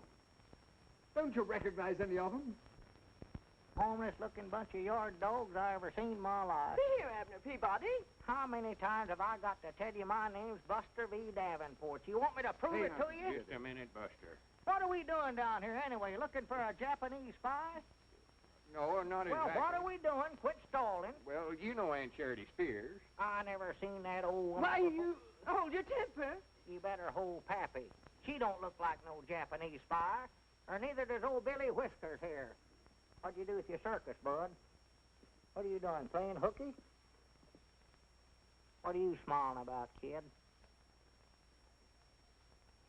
Don't you recognize any of them? Homeless-looking bunch of yard dogs I ever seen in my life. See here, Abner Peabody. How many times have I got to tell you my name's Buster V. Davenport? You want me to prove it to you? Just a minute, Buster. What are we doing down here anyway? Looking for a Japanese spy? No, not well, exactly. Well, what are we doing? Quit stalling. Well, you know Aunt Charity Spears. I never seen that old woman. Why, you hold your temper. You better hold Pappy. She don't look like no Japanese spy, or neither does old Billy Whiskers here. What'd you do with your circus, bud? What are you doing, playing hooky? What are you smiling about, kid?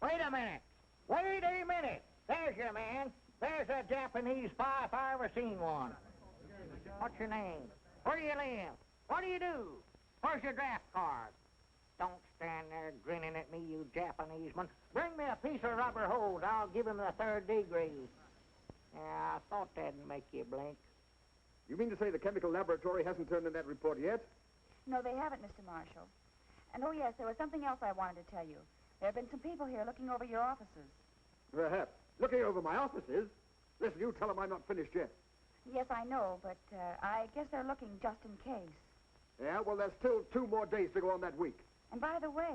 Wait a minute. Wait a minute. There's your man. There's a Japanese spy if I ever seen one. What's your name? Where do you live? What do you do? Where's your draft card? Don't stand there grinning at me, you Japanese man. Bring me a piece of rubber hose. I'll give him the 3rd degree. Yeah, I thought that'd make you blink. You mean to say the chemical laboratory hasn't turned in that report yet? No, they haven't, Mr. Marshall. And oh, yes, there was something else I wanted to tell you. There have been some people here looking over your offices. Perhaps. Looking over my offices? Listen, you tell them I'm not finished yet. Yes, I know, but I guess they're looking just in case. Yeah, well, there's still 2 more days to go on that week. And by the way,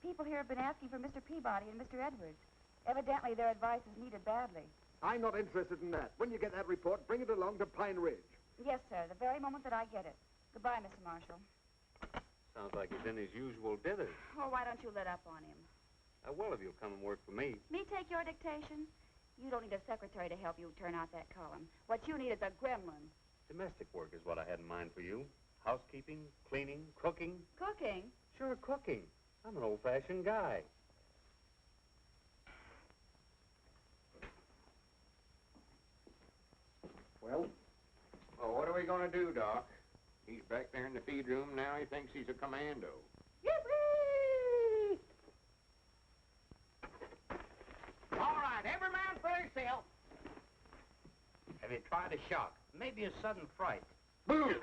people here have been asking for Mr. Peabody and Mr. Edwards. Evidently, their advice is needed badly. I'm not interested in that. When you get that report, bring it along to Pine Ridge. Yes, sir, the very moment that I get it. Goodbye, Mr. Marshall. Sounds like he's in his usual dithers. Oh, why don't you let up on him? Well, if you'll come and work for me. Me take your dictation? You don't need a secretary to help you turn out that column. What you need is a gremlin. Domestic work is what I had in mind for you. Housekeeping, cleaning, cooking. Cooking? Sure, cooking. I'm an old-fashioned guy. Well? Well, what are we going to do, Doc? He's back there in the feed room now. He thinks he's a commando. Yippee! All right, every man for himself. Have you tried a shock? Maybe a sudden fright. Boom!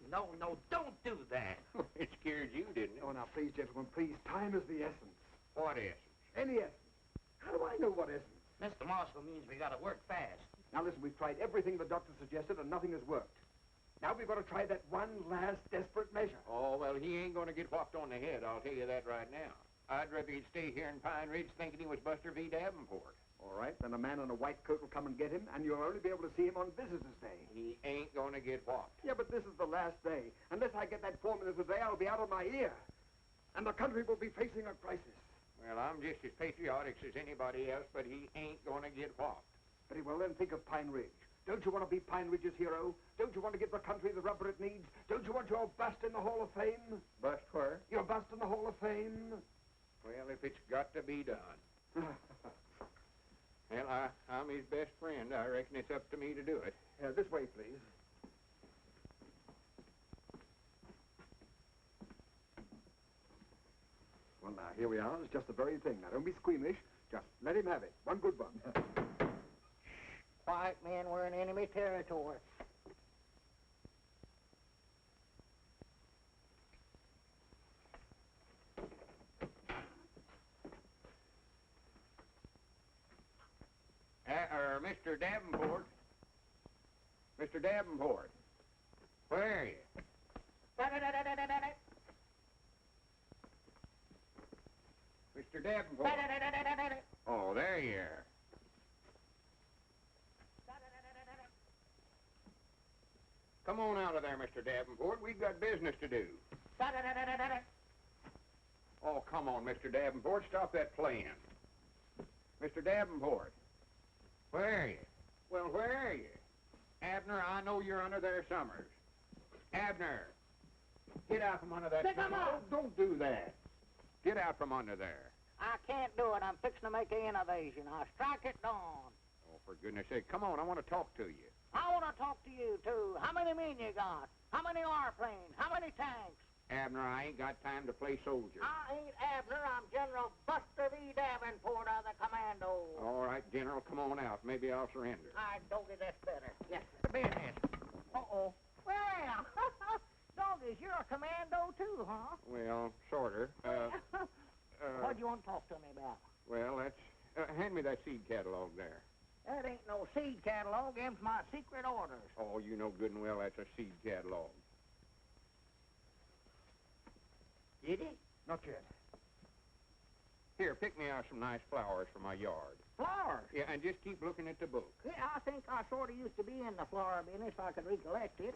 No, don't do that. It scared you, didn't it? Oh, now, please, gentlemen, please. Time is the essence. What essence? Any essence. How do I know what essence? Mr. Marshall means we gotta work fast. Now, listen, we've tried everything the doctor suggested, and nothing has worked. Now we've got to try that one last desperate measure. Oh, well, he ain't going to get whopped on the head, I'll tell you that right now. I'd rather he'd stay here in Pine Ridge thinking he was Buster V. Davenport. All right, then a man in a white coat will come and get him, and you'll only be able to see him on Visitor's Day. He ain't going to get whopped. Yeah, but this is the last day. Unless I get that 4 minutes a day, I'll be out of my ear. And the country will be facing a crisis. Well, I'm just as patriotic as anybody else, but he ain't going to get whopped. Very well, then think of Pine Ridge. Don't you want to be Pine Ridge's hero? Don't you want to give the country the rubber it needs? Don't you want your bust in the Hall of Fame? Bust where? Your bust in the Hall of Fame? Well, if it's got to be done. Well, I'm his best friend. I reckon it's up to me to do it. This way, please. Well, now, here we are. It's just the very thing. Now, don't be squeamish. Just let him have it. One good one. White men were in enemy territory. Mr. Davenport. Mr. Davenport. Where are you? Mr. Davenport. Oh, there you are. Come on out of there, Mr. Davenport. We've got business to do. Oh, come on, Mr. Davenport. Stop that playing. Mr. Davenport. Where are you? Well, where are you? Abner, I know you're under there summers. Abner, get out from under that. Don't do that. Get out from under there. I can't do it. I'm fixing to make an innovation. I'll strike it down. Oh, for goodness sake, come on. I want to talk to you. I want to talk to you, too. How many men you got? How many airplanes? How many tanks? Abner, I ain't got time to play soldier. I ain't Abner. I'm General Buster V. Davenport of the Commando. All right, General, come on out. Maybe I'll surrender. I Doggy, that's better. Yes, the business. Uh-oh. Well, Doggies, you're a commando, too, huh? Well, sorter. What do you want to talk to me about? Well, that's... hand me that seed catalog there. That ain't no seed catalog. Them's my secret orders. Oh, you know good and well that's a seed catalog. Did he? Not yet. Here, pick me out some nice flowers for my yard. Flowers? Yeah, and just keep looking at the book. Yeah, I think I sort of used to be in the flower business if I could recollect it.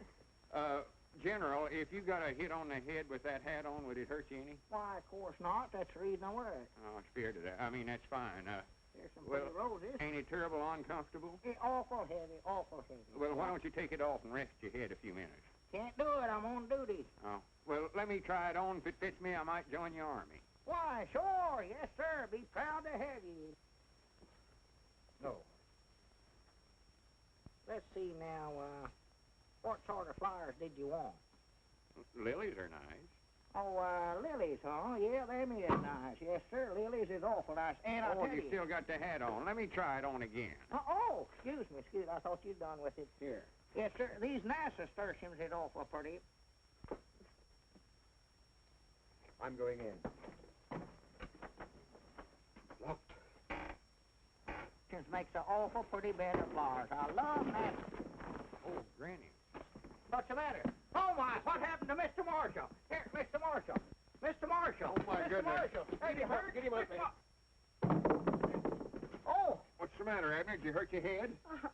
General, if you got a hit on the head with that hat on, would it hurt you any? Why, of course not. That's the reason I wear it. Oh, I'm scared of that. I mean, that's fine. There's some pretty roses. Ain't it terrible uncomfortable? Awful heavy, awful heavy. Well, why don't you take it off and rest your head a few minutes? Can't do it. I'm on duty. Oh, well, let me try it on. If it fits me, I might join your army. Why, sure. Yes, sir. Be proud to have you. No. Let's see now, what sort of flowers did you want? Lilies are nice. Oh, lilies, huh? Yeah, them is nice. Yes, sir, lilies is awful nice. And I'll Oh, tell you still got the hat on. Let me try it on again. Oh, excuse me. I thought you'd done with it. Here. Yes, sir, these nasturtiums is awful pretty. I'm going in. Look. Just makes an awful pretty bed of flowers. I love nasturtiums. Oh, Granny. What's the matter? Oh, my, what happened to Mr. Marshall? Here, Mr. Marshall. Mr. Marshall. Oh, my Mr. goodness. Marshall. Hey, you hurt? Get him up there. Oh. What's the matter, Abner? Did you hurt your head?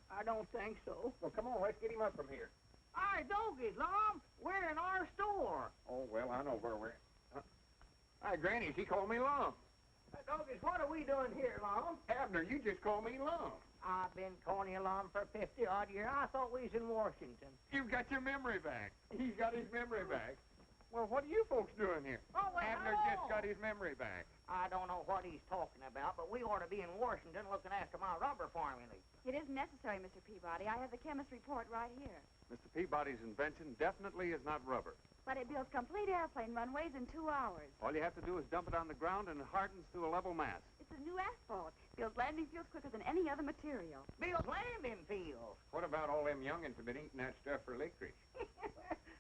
I don't think so. Well, come on, let's get him up from here. Hi, doggies, Lum. We're in our store. Oh, well, I know where we're at. Hi, Granny, she called me Lum. Doggies, what are we doing here, Lum? Abner, you just called me Lum. I've been calling you Lum for 50-odd years. I thought we was in Washington. You've got your memory back. He's got his memory back. Well, what are you folks doing here? Oh, well, Abner hello. just got his memory back. I don't know what he's talking about, but we ought to be in Washington looking after my rubber formulae. It isn't necessary, Mr. Peabody. I have the chemist's report right here. Mr. Peabody's invention definitely is not rubber. But it builds complete airplane runways in 2 hours. All you have to do is dump it on the ground and it hardens to a level mass. It's a new asphalt. Builds landing fields quicker than any other material. Builds landing fields. What about all them youngins who've been eating that stuff for licorice?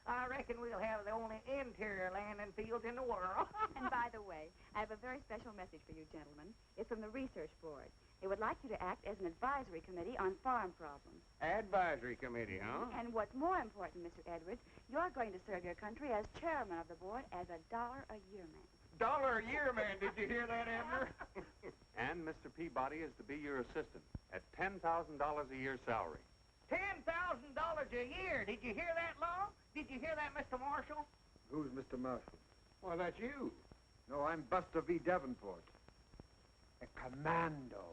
I reckon we'll have the only interior landing fields in the world. And by the way, I have a very special message for you gentlemen. It's from the Research Board. They would like you to act as an advisory committee on farm problems. Advisory committee, huh? And what's more important, Mr. Edwards, you're going to serve your country as chairman of the board as a $1-a-year man. $1 a year, man. Did you hear that, Abner? And Mr. Peabody is to be your assistant at $10,000 a year salary. $10,000 a year. Did you hear that, Lum? Did you hear that, Mr. Marshall? Who's Mr. Marshall? Well, that's you. No, I'm Buster V. Davenport. A commando.